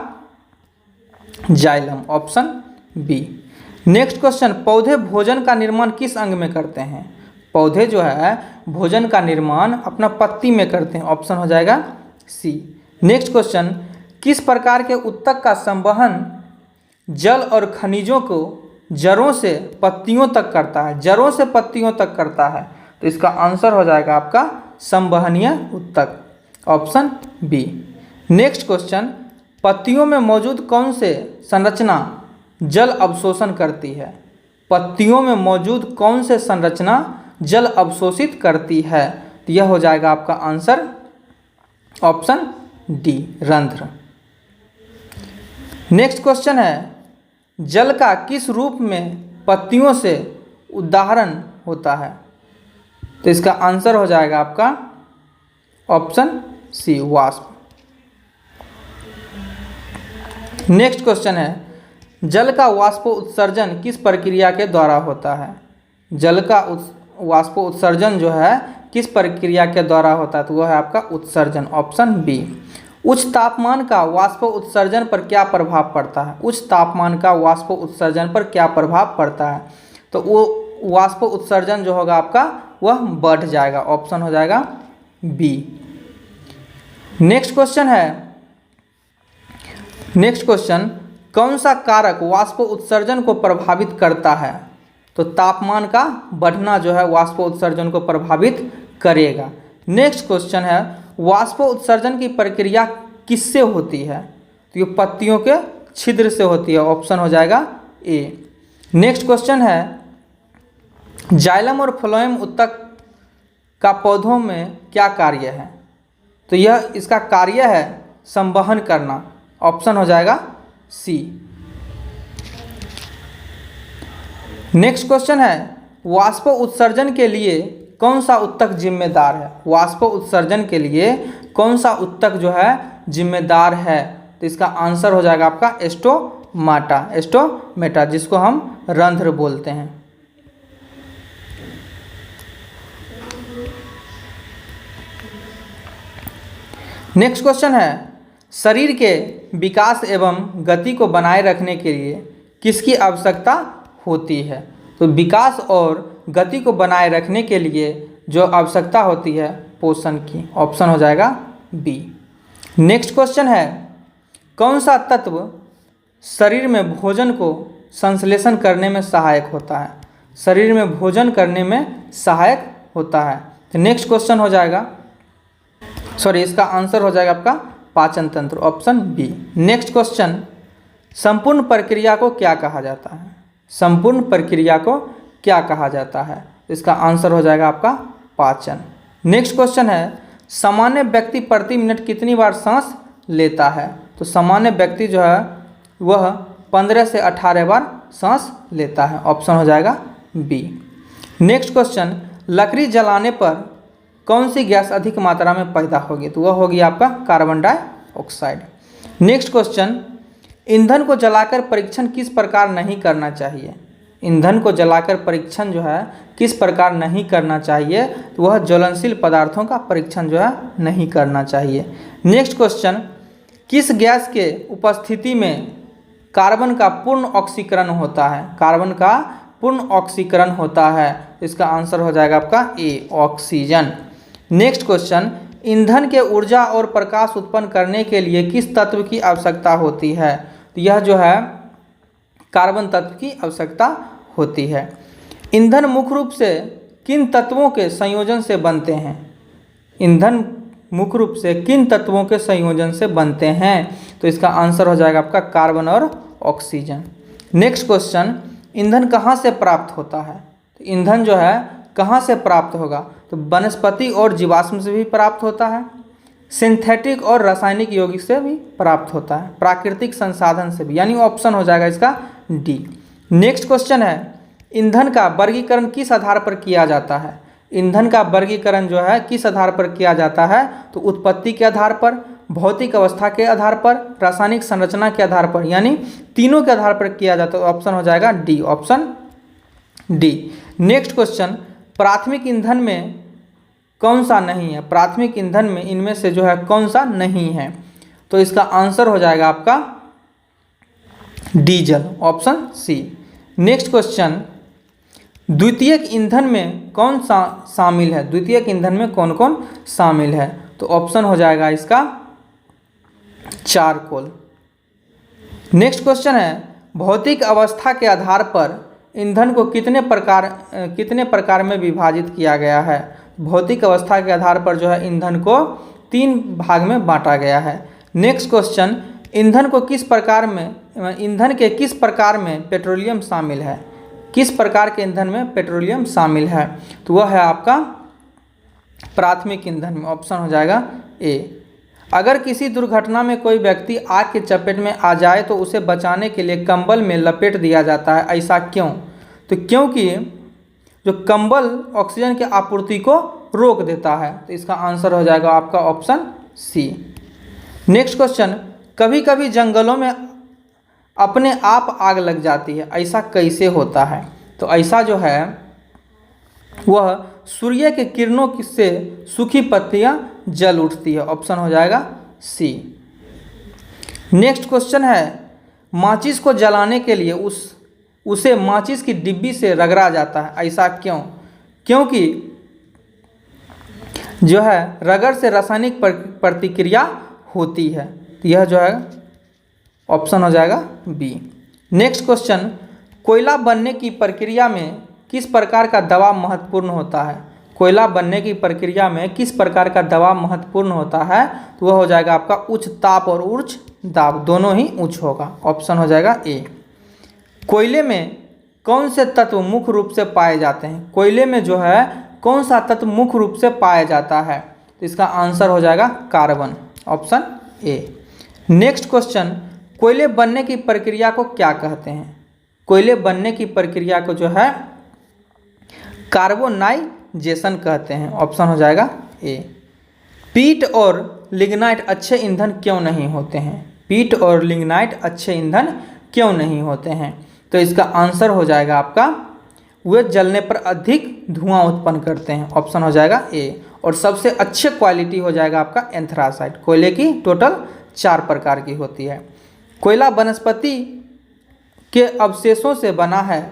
Speaker 1: xylem, option B. Next question, पौधे भोजन का निर्माण किस अंग में करते हैं? पौधे जो है भोजन का निर्माण अपना पत्ती में करते हैं, ऑप्शन हो जाएगा सी। नेक्स्ट क्वेश्चन, किस प्रकार के उत्तक का संवहन जल और खनिजों को जड़ों से पत्तियों तक करता है? जड़ों से पत्तियों तक करता है, तो इसका आंसर हो जाएगा आपका संवहनीय उत्तक, ऑप्शन बी। नेक्स्ट क्वेश्चन, पत्तियों में मौजूद कौन से संरचना जल अवशोषण करती है? पत्तियों में मौजूद कौन से संरचना जल अवशोषित करती है? तो यह हो जाएगा आपका आंसर ऑप्शन डी, रंध्र। नेक्स्ट क्वेश्चन है, जल का किस रूप में पत्तियों से उदाहरण होता है? तो इसका आंसर हो जाएगा आपका ऑप्शन सी, वाष्प। नेक्स्ट क्वेश्चन है, जल का वाष्पोत्सर्जन किस प्रक्रिया के द्वारा होता है? जल का वाष्पोत्सर्जन जो है किस प्रक्रिया के द्वारा होता है? तो वह है आपका उत्सर्जन, ऑप्शन बी। उच्च तापमान का वाष्पोत्सर्जन पर क्या प्रभाव पड़ता है? उच्च तापमान का वाष्पोत्सर्जन पर क्या प्रभाव पड़ता है? तो वो वाष्पोत्सर्जन जो होगा आपका वह बढ़ जाएगा, ऑप्शन हो जाएगा बी। नेक्स्ट क्वेश्चन है, नेक्स्ट क्वेश्चन, कौन सा कारक वाष्पोत्सर्जन को प्रभावित करता है? तो तापमान का बढ़ना जो है वाष्पोत्सर्जन को प्रभावित करेगा। नेक्स्ट क्वेश्चन है, वाष्पोत्सर्जन की प्रक्रिया किससे होती है? तो ये पत्तियों के छिद्र से होती है, ऑप्शन हो जाएगा ए। नेक्स्ट क्वेश्चन है, जाइलम और फ्लोएम उत्तक का पौधों में क्या कार्य है? तो यह इसका कार्य है संवहन करना, ऑप्शन हो जाएगा सी। नेक्स्ट क्वेश्चन है, वाष्प उत्सर्जन के लिए कौन सा उत्तक जिम्मेदार है? वाष्प उत्सर्जन के लिए कौन सा उत्तक जो है जिम्मेदार है? तो इसका आंसर हो जाएगा आपका स्टोमाटा, स्टोमेटा, जिसको हम रंध्र बोलते हैं। नेक्स्ट क्वेश्चन है, शरीर के विकास एवं गति को बनाए रखने के लिए किसकी आवश्यकता होती है? तो विकास और गति को बनाए रखने के लिए जो आवश्यकता होती है पोषण की, ऑप्शन हो जाएगा बी। नेक्स्ट क्वेश्चन है, कौन सा तत्व शरीर में भोजन को संश्लेषण करने में सहायक होता है? शरीर में भोजन करने में सहायक होता है। तो नेक्स्ट क्वेश्चन हो जाएगा, सॉरी, इसका आंसर हो जाएगा आपका पाचन तंत्र, ऑप्शन बी। नेक्स्ट क्वेश्चन, संपूर्ण प्रक्रिया को क्या कहा जाता है? संपूर्ण प्रक्रिया को क्या कहा जाता है? इसका आंसर हो जाएगा आपका पाचन। नेक्स्ट क्वेश्चन है, सामान्य व्यक्ति प्रति मिनट कितनी बार सांस लेता है? तो सामान्य व्यक्ति जो है वह 15 से 18 बार सांस लेता है, ऑप्शन हो जाएगा बी। नेक्स्ट क्वेश्चन, लकड़ी जलाने पर कौन सी गैस अधिक मात्रा में पैदा होगी? तो वह होगी आपका कार्बन डाइऑक्साइड। नेक्स्ट क्वेश्चन, ईंधन को जलाकर परीक्षण किस प्रकार नहीं करना चाहिए? ईंधन को जलाकर परीक्षण जो है किस प्रकार नहीं करना चाहिए? तो वह ज्वलनशील पदार्थों का परीक्षण जो है नहीं करना चाहिए। नेक्स्ट क्वेश्चन, किस गैस के उपस्थिति में कार्बन का पूर्ण ऑक्सीकरण होता है? कार्बन का पूर्ण ऑक्सीकरण होता है? इसका आंसर हो जाएगा आपका ए, ऑक्सीजन। नेक्स्ट क्वेश्चन, ईंधन के ऊर्जा और प्रकाश उत्पन्न करने के लिए किस तत्व की आवश्यकता होती है? तो यह जो है कार्बन तत्व की आवश्यकता होती है। ईंधन मुख्य रूप से किन तत्वों के संयोजन से बनते हैं? ईंधन मुख्य रूप से किन तत्वों के संयोजन से बनते हैं? तो इसका आंसर हो जाएगा आपका कार्बन और ऑक्सीजन। नेक्स्ट क्वेश्चन, ईंधन कहाँ से प्राप्त होता है? तो ईंधन जो है कहाँ से प्राप्त होगा? तो वनस्पति और जीवाश्म से भी प्राप्त होता है, सिंथेटिक और रासायनिक यौगिक से भी प्राप्त होता है, प्राकृतिक संसाधन से भी, यानी ऑप्शन हो जाएगा इसका डी। नेक्स्ट क्वेश्चन है, ईंधन का वर्गीकरण किस आधार पर किया जाता है? ईंधन का वर्गीकरण जो है किस आधार पर किया जाता है? तो उत्पत्ति के आधार पर, भौतिक अवस्था के आधार पर, रासायनिक संरचना के आधार पर, यानी तीनों के आधार पर किया जाता है। ऑप्शन हो जाएगा D, option D. Next question, प्राथमिक ईंधन में कौन सा नहीं है? प्राथमिक ईंधन में इनमें से जो है कौन सा नहीं है? तो इसका आंसर हो जाएगा आपका diesel, option C. Next question, द्वितीयक ईंधन में कौन सा शामिल है? द्वितीयक ईंधन में कौन कौन शामिल है? तो ऑप्शन हो जाएगा इसका चारकोल। नेक्स्ट क्वेश्चन है, भौतिक अवस्था के आधार पर ईंधन को कितने प्रकार में विभाजित किया गया है? भौतिक अवस्था के आधार पर जो है ईंधन को 3 भाग में बांटा गया है। नेक्स्ट क्वेश्चन, ईंधन के किस प्रकार में पेट्रोलियम शामिल है? किस प्रकार के ईंधन में पेट्रोलियम शामिल है? तो वह है आपका प्राथमिक ईंधन में, ऑप्शन हो जाएगा ए। अगर किसी दुर्घटना में कोई व्यक्ति आग की चपेट में आ जाए तो उसे बचाने के लिए कंबल में लपेट दिया जाता है, ऐसा क्यों? तो क्योंकि जो कंबल ऑक्सीजन की आपूर्ति को रोक देता है। तो इसका आंसर हो जाएगा आपका ऑप्शन सी। नेक्स्ट क्वेश्चन, कभी कभी जंगलों में अपने आप आग लग जाती है, ऐसा कैसे होता है? तो ऐसा जो है वह सूर्य के किरणों से सूखी पत्तियां जल उठती है, ऑप्शन हो जाएगा सी। नेक्स्ट क्वेश्चन है, माचिस को जलाने के लिए उसे माचिस की डिब्बी से रगड़ा जाता है, ऐसा क्यों? क्योंकि जो है रगड़ से रासायनिक प्रतिक्रिया होती है। तो यह जो है ऑप्शन हो जाएगा बी। नेक्स्ट क्वेश्चन, कोयला बनने की प्रक्रिया में किस प्रकार का दबाव महत्वपूर्ण होता है? कोयला बनने की प्रक्रिया में किस प्रकार का दबाव महत्वपूर्ण होता है? तो वह हो जाएगा आपका उच्च ताप और उच्च दाब, दोनों ही उच्च होगा, ऑप्शन हो जाएगा ए। कोयले में कौन से तत्व मुख्य रूप से पाए जाते हैं? कोयले में जो है कौन सा तत्व मुख्य रूप से पाया जाता है? तो इसका आंसर हो जाएगा carbon, option A. Next question, कोयले बनने की प्रक्रिया को क्या कहते हैं? कोयले बनने की प्रक्रिया को जो है कार्बोनाइजेशन कहते हैं, ऑप्शन हो जाएगा ए। पीट और लिग्नाइट अच्छे ईंधन क्यों नहीं होते हैं? पीट और लिग्नाइट अच्छे ईंधन क्यों नहीं होते हैं? तो इसका आंसर हो जाएगा आपका वे जलने पर अधिक धुआं उत्पन्न करते हैं, ऑप्शन हो जाएगा ए। और सबसे अच्छे क्वालिटी हो जाएगा आपका एंथ्रासाइट। कोयले की टोटल 4 प्रकार की होती है। कोयला वनस्पति के अवशेषों से बना है,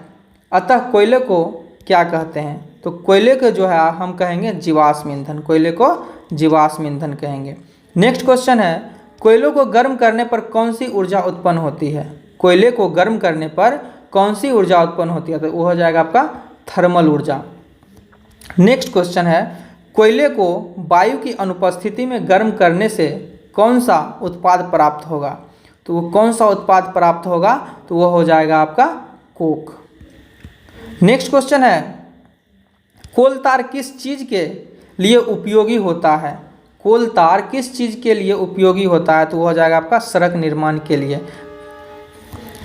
Speaker 1: अतः कोयले को क्या कहते हैं? तो कोयले को जो है हम कहेंगे जीवाश्म ईंधन, कोयले को जीवाश्म ईंधन कहेंगे। नेक्स्ट क्वेश्चन है, कोयलों को गर्म करने पर कौन सी ऊर्जा उत्पन्न होती है? कोयले को गर्म करने पर कौन सी ऊर्जा उत्पन्न होती है? तो वो हो जाएगा आपका थर्मल ऊर्जा। नेक्स्ट क्वेश्चन है, कोयले को वायु की अनुपस्थिति में गर्म करने से कौन सा उत्पाद प्राप्त होगा? तो वो कौन सा उत्पाद प्राप्त होगा? तो वो हो जाएगा आपका कोक। नेक्स्ट क्वेश्चन है, कोल तार किस चीज़ के लिए उपयोगी होता है? कोल तार किस चीज़ के लिए उपयोगी होता है? तो वो हो जाएगा आपका सड़क निर्माण के लिए।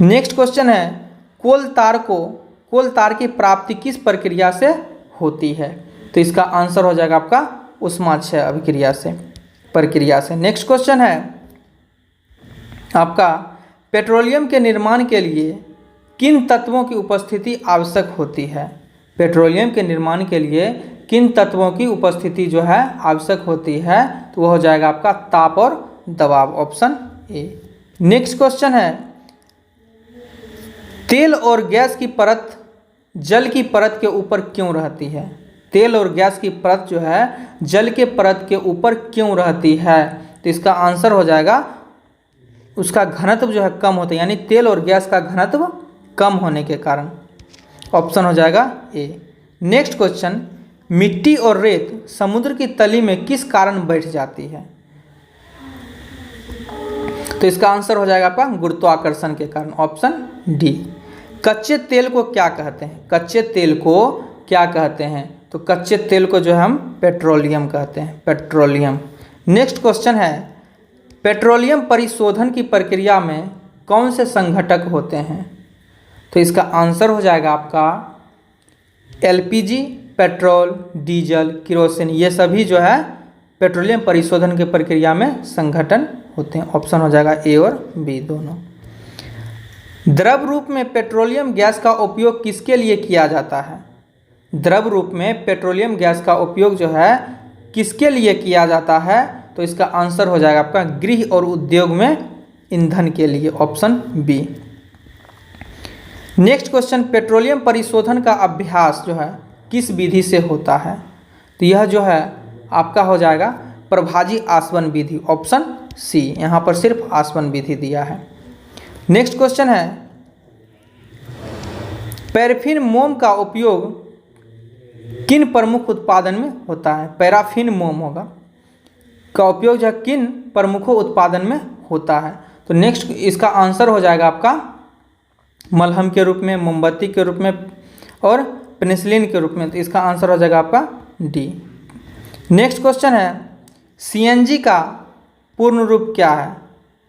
Speaker 1: नेक्स्ट क्वेश्चन है, कोल तार की प्राप्ति किस प्रक्रिया से होती है? तो इसका आंसर हो जाएगा आपका ऊष्माक्षय अभिक्रिया से, प्रक्रिया से। नेक्स्ट क्वेश्चन है आपका, पेट्रोलियम के निर्माण के लिए किन तत्वों की उपस्थिति आवश्यक होती है? पेट्रोलियम के निर्माण के लिए किन तत्वों की उपस्थिति जो है आवश्यक होती है? तो वो हो जाएगा आपका ताप और दबाव, ऑप्शन ए। नेक्स्ट क्वेश्चन है, तेल और गैस की परत जल की परत के ऊपर क्यों रहती है? तेल और गैस की परत जो है जल के परत के ऊपर क्यों रहती है? तो इसका आंसर हो जाएगा उसका घनत्व जो है कम होता है, यानी तेल और गैस का घनत्व कम होने के कारण। ऑप्शन हो जाएगा ए। नेक्स्ट क्वेश्चन, मिट्टी और रेत समुद्र की तली में किस कारण बैठ जाती है? तो इसका आंसर हो जाएगा आपका गुरुत्वाकर्षण के कारण। Option D. कच्चे तेल को क्या कहते हैं? कच्चे तेल को क्या कहते हैं? तो कच्चे तेल को जो हम पेट्रोलियम कहते हैं, पेट्रोलियम। नेक्स्ट क्वेश्चन है, पेट्रोलियम परिशोधन की प्रक्रिया में कौन से संघटक होते हैं? तो इसका आंसर हो जाएगा आपका एलपीजी, पेट्रोल, डीजल, किरोसिन, ये सभी जो है पेट्रोलियम परिशोधन की प्रक्रिया में संघटन होते हैं। ऑप्शन हो जाएगा ए और बी दोनों। द्रव रूप में पेट्रोलियम गैस का उपयोग किसके लिए किया जाता है? द्रव रूप में पेट्रोलियम गैस का उपयोग जो है किसके लिए किया जाता है? तो इसका आंसर हो जाएगा आपका गृह और उद्योग में ईंधन के लिए। Option B. Next question, petroleum परिशोधन का अभ्यास जो है किस विधि से होता है? तो यह जो है आपका हो जाएगा प्रभाजी आसवन विधि। ऑप्शन सी, यहाँ पर सिर्फ आसवन विधि दिया है। नेक्स्ट क्वेश्चन है, पैराफिन मोम का उपयोग किन प्रमुख उत्पादन में होता है? पैराफिन मोम होगा का उपयोग जो है किन प्रमुखों उत्पादन में होता है? तो नेक्स्ट इसका आंसर हो जाएगा आपका मलहम के रूप में, मोमबत्ती के रूप में और पेनिसिलिन के रूप में। तो इसका आंसर हो जाएगा आपका डी। नेक्स्ट क्वेश्चन है, सीएनजी का पूर्ण रूप क्या है?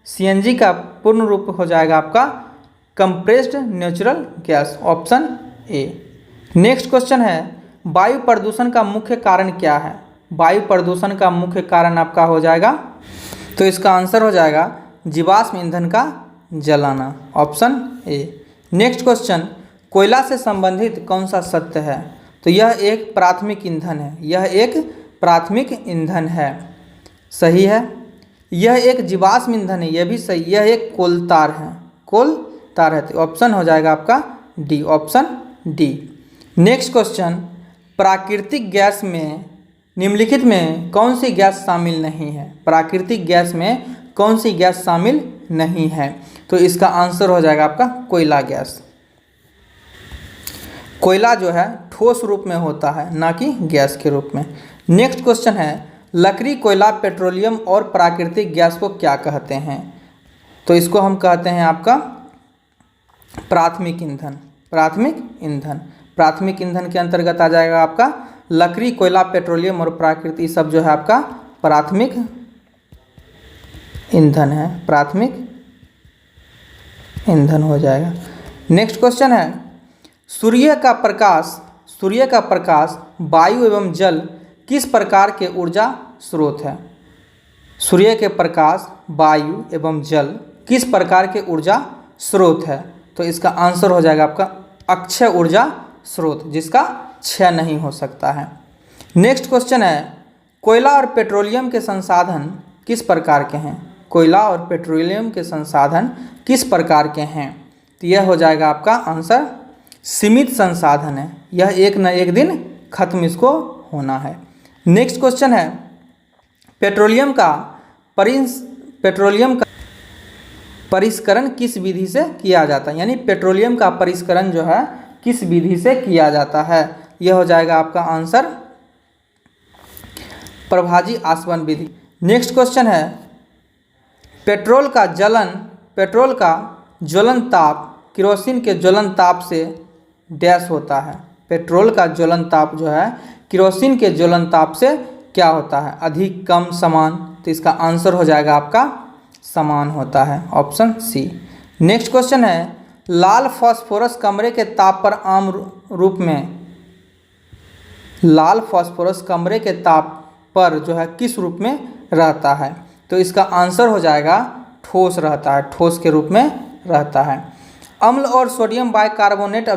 Speaker 1: सीएनजी का पूर्ण रूप हो जाएगा आपका compressed natural gas. Option A. Next question है, वायु प्रदूषण का मुख्य कारण क्या है? वायु प्रदूषण का मुख्य कारण आपका हो जाएगा, तो इसका आंसर हो जाएगा जीवाश्म ईंधन का जलाना। Option A. नेक्स्ट क्वेश्चन, कोयला से संबंधित कौन सा सत्य है? तो यह एक प्राथमिक ईंधन है, यह एक प्राथमिक ईंधन है, सही है। यह एक जीवाश्म ईंधन है, यह भी सही। यह एक कोलतार है, कोलतार है। तो ऑप्शन हो जाएगा आपका D. Option D. Next question, प्राकृतिक गैस में निम्नलिखित में कौन सी गैस शामिल नहीं है? प्राकृतिक गैस में कौन सी गैस शामिल नहीं है? तो इसका आंसर हो जाएगा आपका कोयला गैस। कोयला जो है ठोस रूप में होता है, ना कि गैस के रूप में। नेक्स्ट क्वेश्चन है, लकड़ी, कोयला, पेट्रोलियम और प्राकृतिक गैस को क्या कहते हैं? तो इसको हम कहते हैं आपका प्राथमिक ईंधन। प्राथमिक ईंधन, प्राथमिक ईंधन के अंतर्गत आ जाएगा आपका लकड़ी, कोयला, पेट्रोलियम और प्राकृतिक, सब जो है आपका प्राथमिक ईंधन है, प्राथमिक ईंधन हो जाएगा। नेक्स्ट क्वेश्चन है, सूर्य का प्रकाश वायु एवं जल किस प्रकार के ऊर्जा स्रोत है? सूर्य के प्रकाश वायु एवं जल किस प्रकार के ऊर्जा स्रोत है? तो इसका आंसर हो जाएगा आपका अक्षय ऊर्जा स्रोत, जिसका क्षय नहीं हो सकता है। नेक्स्ट क्वेश्चन है, कोयला और पेट्रोलियम के संसाधन किस प्रकार के हैं? कोयला और पेट्रोलियम के संसाधन किस प्रकार के हैं? तो यह हो जाएगा आपका आंसर सीमित संसाधन है, यह एक न एक दिन खत्म इसको होना है। नेक्स्ट क्वेश्चन है, पेट्रोलियम का परिष्करण किस विधि से किया जाता है? यानी पेट्रोलियम का परिष्करण जो है किस विधि से किया जाता है? यह हो जाएगा आपका आंसर प्रभाजी आसवन विधि। नेक्स्ट क्वेश्चन है, पेट्रोल का ज्वलन ताप किरोसिन के ज्वलन ताप से डैश होता है। पेट्रोल का ज्वलन ताप जो है किरोसिन के ज्वलन ताप से क्या होता है? अधिक, कम, समान? तो इसका आंसर हो जाएगा आपका समान होता है। Option C. नेक्स्ट क्वेश्चन है, लाल फास्फोरस कमरे के ताप पर आम रूप में लाल फास्फोरस कमरे के ताप पर जो है किस रूप में रहता है? तो इसका आंसर हो जाएगा ठोस रहता है, ठोस के रूप में रहता है। अम्ल और सोडियम बाइकार्बोनेट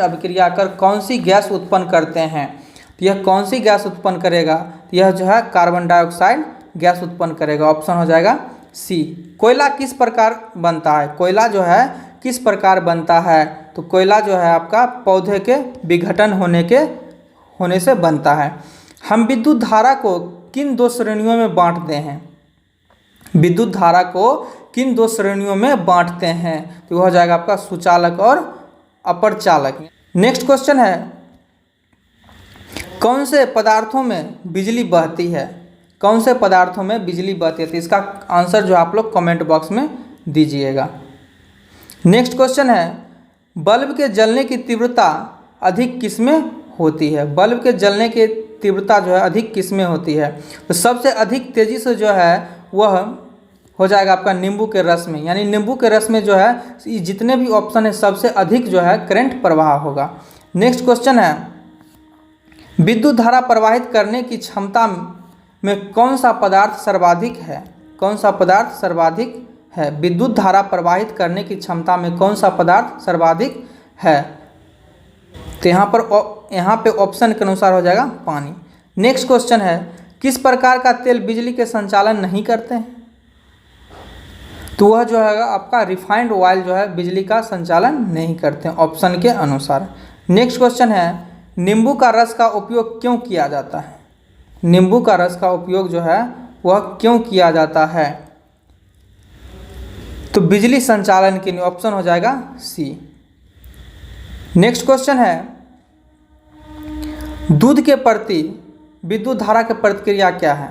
Speaker 1: अभिक्रिया कर कौन सी गैस उत्पन्न करते हैं? तो यह कौन सी गैस उत्पन्न करेगा? तो यह जो है कार्बन डाइऑक्साइड गैस उत्पन्न करेगा। ऑप्शन हो जाएगा सी। कोयला किस प्रकार बनता है? कोयला जो है किस प्रकार बनता है? तो कोयला जो है आपका पौधे के विघटन होने से बनता है। हम विद्युत धारा को किन दो श्रेणियों में बांटते हैं? विद्युत धारा को किन दो श्रेणियों में बांटते हैं? तो वह हो जाएगा आपका सुचालक और अपरचालक। नेक्स्ट क्वेश्चन है, कौन से पदार्थों में बिजली बहती है? कौन से पदार्थों में बिजली बहती है? तो इसका आंसर जो आप लोग कमेंट बॉक्स में दीजिएगा। नेक्स्ट क्वेश्चन है, बल्ब के जलने की तीव्रता अधिक किसमें होती है? बल्ब के जलने की तीव्रता जो है अधिक किसमें होती है? तो सबसे अधिक तेजी से जो है वह हो जाएगा आपका नींबू के रस में। यानी नींबू के रस में जो है जितने भी ऑप्शन है सबसे अधिक जो है करंट प्रवाह होगा। नेक्स्ट क्वेश्चन है, विद्युत धारा प्रवाहित करने की क्षमता में कौन सा पदार्थ सर्वाधिक है? कौन सा पदार्थ सर्वाधिक है? विद्युत धारा प्रवाहित करने की क्षमता में कौन सा पदार्थ सर्वाधिक है? तो यहाँ पे ऑप्शन के अनुसार हो जाएगा पानी। नेक्स्ट क्वेश्चन है, किस प्रकार का तेल बिजली के संचालन नहीं करते हैं? तो वह जो है आपका रिफाइंड ऑयल जो है बिजली का संचालन नहीं करते हैं, ऑप्शन के अनुसार। नेक्स्ट क्वेश्चन है, नींबू का रस का उपयोग क्यों किया जाता है? नींबू का रस का उपयोग जो है वह क्यों किया जाता है? तो बिजली संचालन के लिए ऑप्शन हो जाएगा सी। नेक्स्ट क्वेश्चन है, दूध के प्रति विद्युत धारा की प्रतिक्रिया क्या है?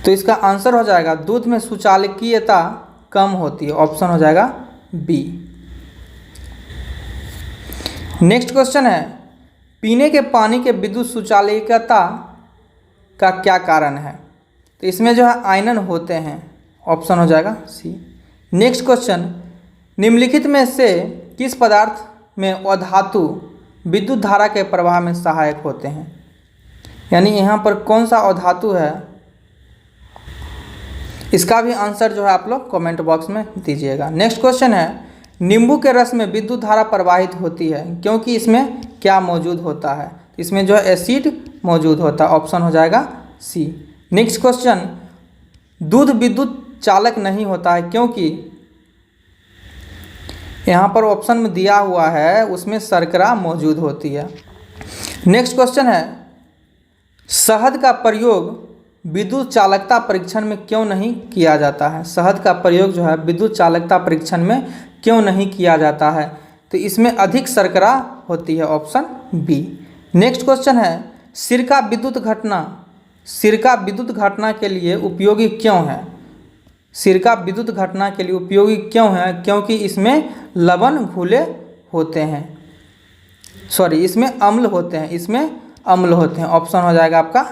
Speaker 1: तो इसका आंसर हो जाएगा दूध में सुचालकीयता कम होती है, ऑप्शन हो जाएगा बी। नेक्स्ट क्वेश्चन है, पीने के पानी के विद्युत सुचालकीयता का क्या कारण है? तो इसमें जो है आयनन होते हैं, ऑप्शन हो जाएगा सी। नेक्स्ट क्वेश्चन, निम्नलिखित में से किस पदार्थ में अधातु विद्युत धारा के प्रवाह में सहायक होते हैं? यानी यहाँ पर कौन सा अधातु है, इसका भी आंसर जो है आप लोग कमेंट बॉक्स में दीजिएगा। नेक्स्ट क्वेश्चन है, नींबू के रस में विद्युत धारा प्रवाहित होती है क्योंकि इसमें क्या मौजूद होता है? इसमें जो है एसिड मौजूद होता है, ऑप्शन हो जाएगा सी। नेक्स्ट क्वेश्चन, दूध विद्युत चालक नहीं होता है क्योंकि यहाँ पर ऑप्शन में दिया हुआ है उसमें शर्करा मौजूद होती है। नेक्स्ट क्वेश्चन है, शहद का प्रयोग विद्युत चालकता परीक्षण में क्यों नहीं किया जाता है? शहद का प्रयोग जो है विद्युत चालकता परीक्षण में क्यों नहीं किया जाता है? तो इसमें अधिक शर्करा होती है, ऑप्शन बी। नेक्स्ट क्वेश्चन है, सिरका विद्युत घटना के लिए उपयोगी क्यों है? सिरका विद्युत घटना के लिए उपयोगी क्यों है? क्योंकि इसमें लवण घुले होते हैं, इसमें अम्ल होते हैं, ऑप्शन हो जाएगा आपका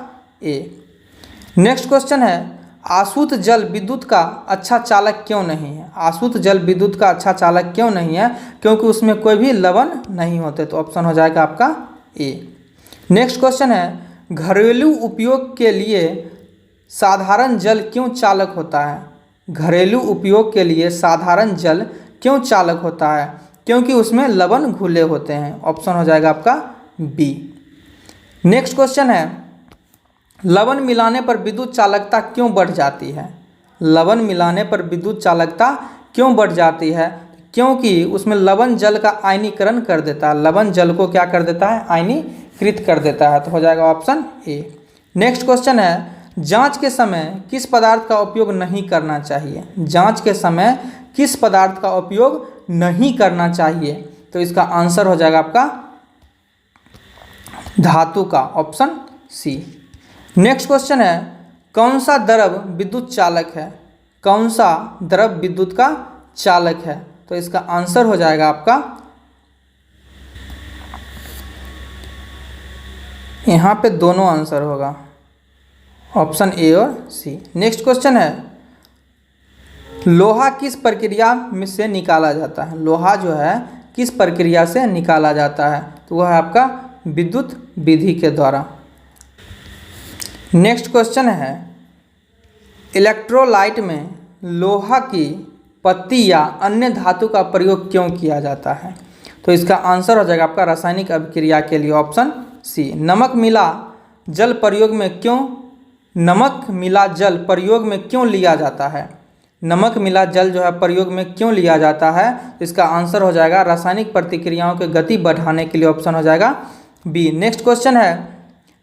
Speaker 1: ए। नेक्स्ट क्वेश्चन है, आसूत जल विद्युत का अच्छा चालक क्यों नहीं है? आसूत जल विद्युत का अच्छा चालक क्यों नहीं है? क्योंकि उसमें कोई भी लवण नहीं होते, तो ऑप्शन हो जाएगा आपका ए। नेक्स्ट क्वेश्चन है, घरेलू उपयोग के लिए साधारण जल क्यों चालक होता है? घरेलू उपयोग के लिए साधारण जल क्यों चालक होता है? क्योंकि उसमें लवण घुले होते हैं, ऑप्शन हो जाएगा आपका बी। नेक्स्ट क्वेश्चन है, लवण मिलाने पर विद्युत चालकता क्यों बढ़ जाती है? लवण मिलाने पर विद्युत चालकता क्यों बढ़ जाती है? क्योंकि उसमें लवण जल का आयनीकरण कर देता है, लवण जल को क्या कर देता है? आयनीकृत कर देता है, तो हो जाएगा ऑप्शन ए। नेक्स्ट क्वेश्चन है, जांच के समय किस पदार्थ का उपयोग नहीं करना चाहिए? जांच के समय किस पदार्थ का उपयोग नहीं करना चाहिए? तो इसका आंसर हो जाएगा आपका धातु का, ऑप्शन सी। नेक्स्ट क्वेश्चन है, कौन सा द्रव विद्युत चालक है? कौन सा द्रव विद्युत का चालक है? तो इसका आंसर हो जाएगा आपका यहाँ पे दोनों आंसर होगा, ऑप्शन ए और सी। नेक्स्ट क्वेश्चन है, लोहा किस प्रक्रिया में से निकाला जाता है? लोहा जो है किस प्रक्रिया से निकाला जाता है? तो वह है आपका विद्युत विधि के द्वारा। नेक्स्ट क्वेश्चन है, इलेक्ट्रोलाइट में लोहा की पत्ती या अन्य धातु का प्रयोग क्यों किया जाता है? तो इसका आंसर हो जाएगा आपका रासायनिक अभिक्रिया के लिए, ऑप्शन सी। नमक मिला जल प्रयोग में क्यों लिया जाता है? नमक मिला जल जो है प्रयोग में क्यों लिया जाता है? तो इसका आंसर हो जाएगा रासायनिक प्रतिक्रियाओं की गति बढ़ाने के लिए। ऑप्शन हो जाएगा बी। नेक्स्ट क्वेश्चन है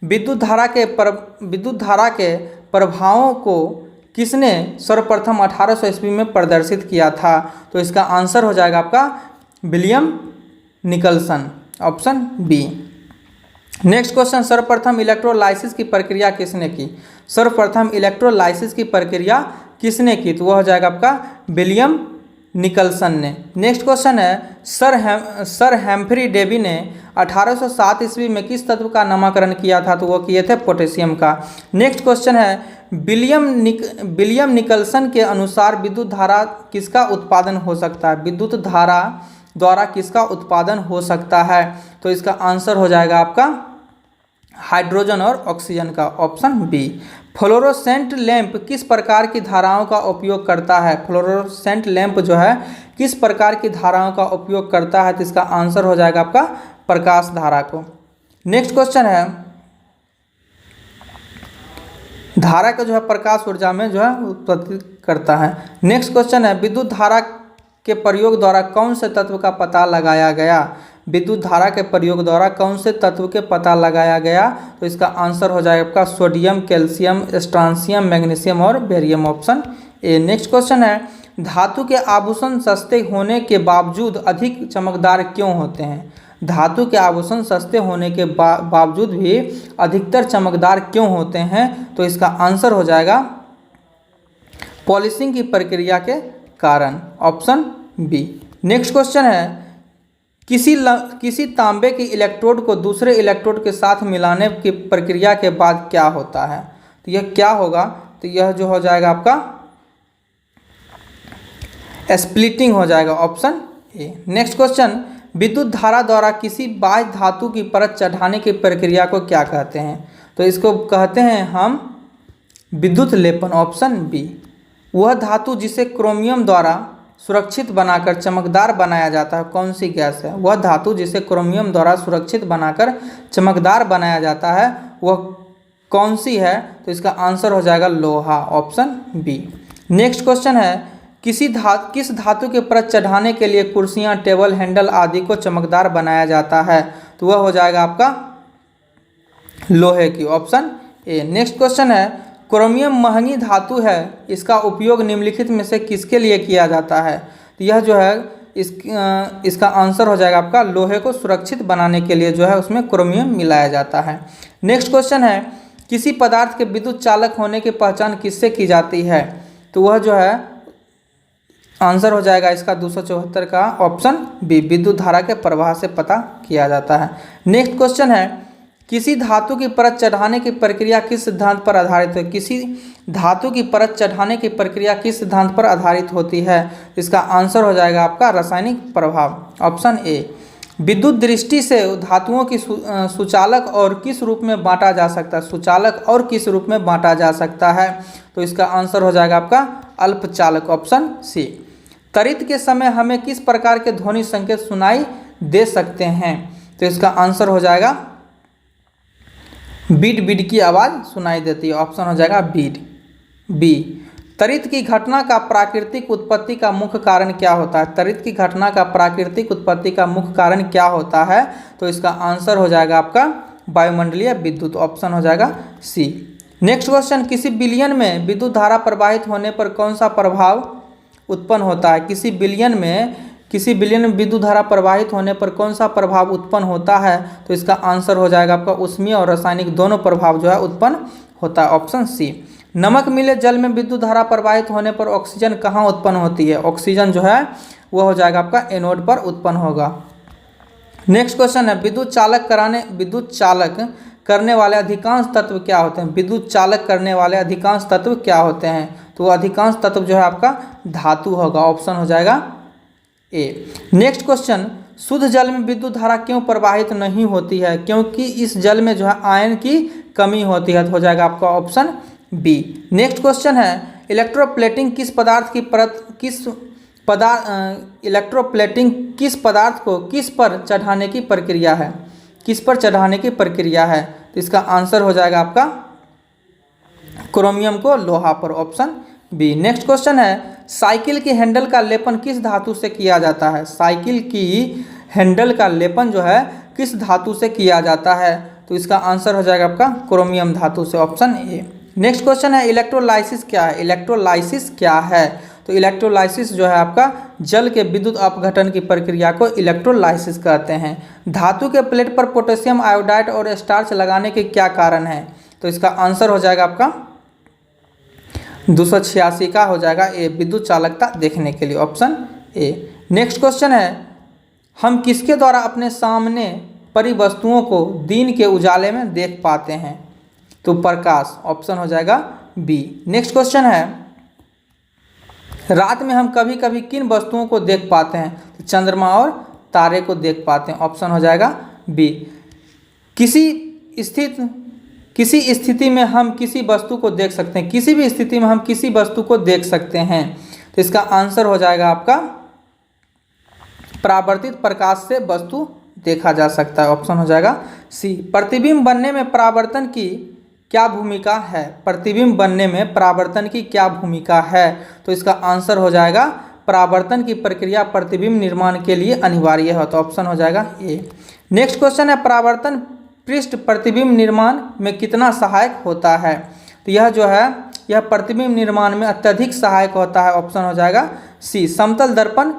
Speaker 1: विद्युत धारा के प्रभावों को किसने सर्वप्रथम 1800 ईस्वी में प्रदर्शित किया था? तो इसका आंसर हो जाएगा आपका William Nicholson. Option B. Next question सर्वप्रथम इलेक्ट्रोलाइसिस की प्रक्रिया किसने की? सर्वप्रथम इलेक्ट्रोलाइसिस की प्रक्रिया किसने की? तो वह हो जाएगा आपका विलियम निकलसन ने। नेक्स्ट क्वेश्चन है सर हैम्फ्री डेवी ने 1807 ईस्वी में किस तत्व का नामकरण किया था? तो वो किए थे पोटेशियम का। नेक्स्ट क्वेश्चन है विलियम निकलसन के अनुसार विद्युत धारा किसका उत्पादन हो सकता है? विद्युत धारा द्वारा किसका उत्पादन हो सकता है? तो इसका आंसर हो जाएगा आपका हाइड्रोजन और ऑक्सीजन का। Option B. फ्लोरोसेंट लैंप किस प्रकार की धाराओं का उपयोग करता है? फ्लोरोसेंट लैंप जो है किस प्रकार की धाराओं का उपयोग करता है? तो इसका आंसर हो जाएगा आपका प्रकाश धारा को। नेक्स्ट क्वेश्चन है धारा का जो है प्रकाश ऊर्जा में जो है उत्पत्ति करता है। नेक्स्ट क्वेश्चन है विद्युत धारा के प्रयोग द्वारा कौन से तत्व का पता लगाया गया? विद्युत धारा के प्रयोग द्वारा कौन से तत्व के पता लगाया गया? तो इसका आंसर हो जाएगा आपका सोडियम, कैल्शियम, स्ट्रांसियम, मैग्नीशियम और barium. Option A. Next question है धातु के आभूषण सस्ते होने के बावजूद अधिक चमकदार क्यों होते हैं? धातु के आभूषण सस्ते होने के बावजूद भी अधिकतर चमकदार क्यों होते हैं? तो इसका आंसर हो जाएगा पॉलिशिंग की प्रक्रिया के कारण। Option B. नेक्स्ट क्वेश्चन है किसी तांबे के इलेक्ट्रोड को दूसरे इलेक्ट्रोड के साथ मिलाने की प्रक्रिया के बाद क्या होता है? तो यह क्या होगा? तो यह जो हो जाएगा आपका स्प्लिटिंग हो जाएगा। Option A. नेक्स्ट क्वेश्चन विद्युत धारा द्वारा किसी बाह्य धातु की परत चढ़ाने की प्रक्रिया को क्या कहते हैं? तो इसको कहते हैं हम विद्युत लेपन। Option B. वह धातु जिसे क्रोमियम द्वारा सुरक्षित बनाकर चमकदार बनाया जाता है कौन सी गैस है? वह धातु जिसे क्रोमियम द्वारा सुरक्षित बनाकर चमकदार बनाया जाता है वह कौन सी है? तो इसका आंसर हो जाएगा लोहा। Option B. नेक्स्ट क्वेश्चन है किस धातु के परत चढ़ाने के लिए कुर्सियां, टेबल, हैंडल आदि को चमकदार बनाया जाता है? तो वह हो जाएगा आपका लोहे की। Option A. नेक्स्ट क्वेश्चन है क्रोमियम महंगी धातु है, इसका उपयोग निम्नलिखित में से किसके लिए किया जाता है? तो यह जो है इसका आंसर हो जाएगा आपका लोहे को सुरक्षित बनाने के लिए जो है उसमें क्रोमियम मिलाया जाता है। नेक्स्ट क्वेश्चन है किसी पदार्थ के विद्युत चालक होने की पहचान किससे की जाती है? तो वह जो है आंसर हो जाएगा इसका 274 का। Option B. विद्युत धारा के प्रवाह से पता किया जाता है। नेक्स्ट क्वेश्चन है किसी धातु की परत चढ़ाने की प्रक्रिया किस सिद्धांत पर आधारित है? किसी धातु की परत चढ़ाने की प्रक्रिया किस सिद्धांत पर आधारित होती है? इसका आंसर हो जाएगा आपका रासायनिक प्रभाव। Option A. विद्युत दृष्टि से धातुओं की सुचालक और किस रूप में बांटा जा सकता है? सुचालक और किस रूप में बांटा जा सकता है? तो इसका आंसर हो जाएगा आपका अल्पचालक। Option C. त्वरित के समय हमें किस प्रकार के ध्वनि संकेत सुनाई दे सकते हैं? तो इसका आंसर हो जाएगा बीट बीट की आवाज़ सुनाई देती है। ऑप्शन हो जाएगा बीट बी। त्वरित की घटना का प्राकृतिक उत्पत्ति का मुख्य कारण क्या होता है? त्वरित की घटना का प्राकृतिक उत्पत्ति का मुख्य कारण क्या होता है? तो इसका आंसर हो जाएगा आपका वायुमंडलीय विद्युत। ऑप्शन हो जाएगा सी। नेक्स्ट क्वेश्चन किसी विलयन में विद्युत धारा प्रवाहित होने पर कौन सा प्रभाव उत्पन्न होता है? किसी विलयन में विद्युत धारा प्रवाहित होने पर कौन सा प्रभाव उत्पन्न होता है? तो इसका आंसर हो जाएगा आपका ऊष्मीय और रासायनिक दोनों प्रभाव जो है उत्पन्न होता है। Option C. नमक मिले जल में विद्युत धारा प्रवाहित होने पर ऑक्सीजन कहाँ उत्पन्न होती है? ऑक्सीजन जो है वह हो जाएगा आपका एनोड पर उत्पन्न होगा। नेक्स्ट क्वेश्चन है विद्युत चालक करने वाले अधिकांश तत्व क्या होते हैं? विद्युत चालक करने वाले अधिकांश तत्व क्या होते हैं? तो अधिकांश तत्व जो है आपका धातु होगा। ऑप्शन हो जाएगा ए। नेक्स्ट क्वेश्चन शुद्ध जल में विद्युत धारा क्यों प्रवाहित नहीं होती है? क्योंकि इस जल में जो है आयन की कमी होती है। तो हो जाएगा आपका ऑप्शन बी। नेक्स्ट क्वेश्चन है इलेक्ट्रोप्लेटिंग किस पदार्थ को किस पर चढ़ाने की प्रक्रिया है? किस पर चढ़ाने की प्रक्रिया है? तो इसका आंसर हो जाएगा आपका क्रोमियम को लोहा पर। Option B. नेक्स्ट क्वेश्चन है साइकिल की हैंडल का लेपन किस धातु से किया जाता है? साइकिल की हैंडल का लेपन जो है किस धातु से किया जाता है? तो इसका आंसर हो जाएगा आपका क्रोमियम धातु से, ऑप्शन ए। नेक्स्ट क्वेश्चन है इलेक्ट्रोलाइसिस क्या है? इलेक्ट्रोलाइसिस क्या है? तो इलेक्ट्रोलाइसिस जो है आपका जल के विद्युत अपघटन की प्रक्रिया को इलेक्ट्रोलाइसिस कहते हैं। धातु के प्लेट पर पोटेशियम आयोडाइड और स्टार्च लगाने के क्या कारण है? तो इसका आंसर हो जाएगा आपका 286 का हो जाएगा ए, विद्युत चालकता देखने के लिए, ऑप्शन ए। नेक्स्ट क्वेश्चन है हम किसके द्वारा अपने सामने परी वस्तुओं को दिन के उजाले में देख पाते हैं? तो प्रकाश, ऑप्शन हो जाएगा बी। नेक्स्ट क्वेश्चन है रात में हम कभी कभी किन वस्तुओं को देख पाते हैं? तो चंद्रमा और तारे को देख पाते हैं, ऑप्शन हो जाएगा बी। किसी स्थिति में हम किसी वस्तु को देख सकते हैं, किसी भी स्थिति में हम किसी वस्तु को देख सकते हैं। तो इसका आंसर हो जाएगा आपका परावर्तित प्रकाश से वस्तु देखा जा सकता है, ऑप्शन हो जाएगा सी। प्रतिबिंब बनने में परावर्तन की क्या भूमिका है? प्रतिबिंब बनने में परावर्तन की क्या भूमिका है? तो इसका आंसर हो जाएगा परावर्तन की प्रक्रिया प्रतिबिंब निर्माण के लिए अनिवार्य है, तो ऑप्शन हो जाएगा ए। नेक्स्ट क्वेश्चन है परावर्तन पृष्ठ प्रतिबिंब निर्माण में कितना सहायक होता है? तो यह जो है यह प्रतिबिंब निर्माण में अत्यधिक सहायक होता है, ऑप्शन हो जाएगा सी। समतल दर्पण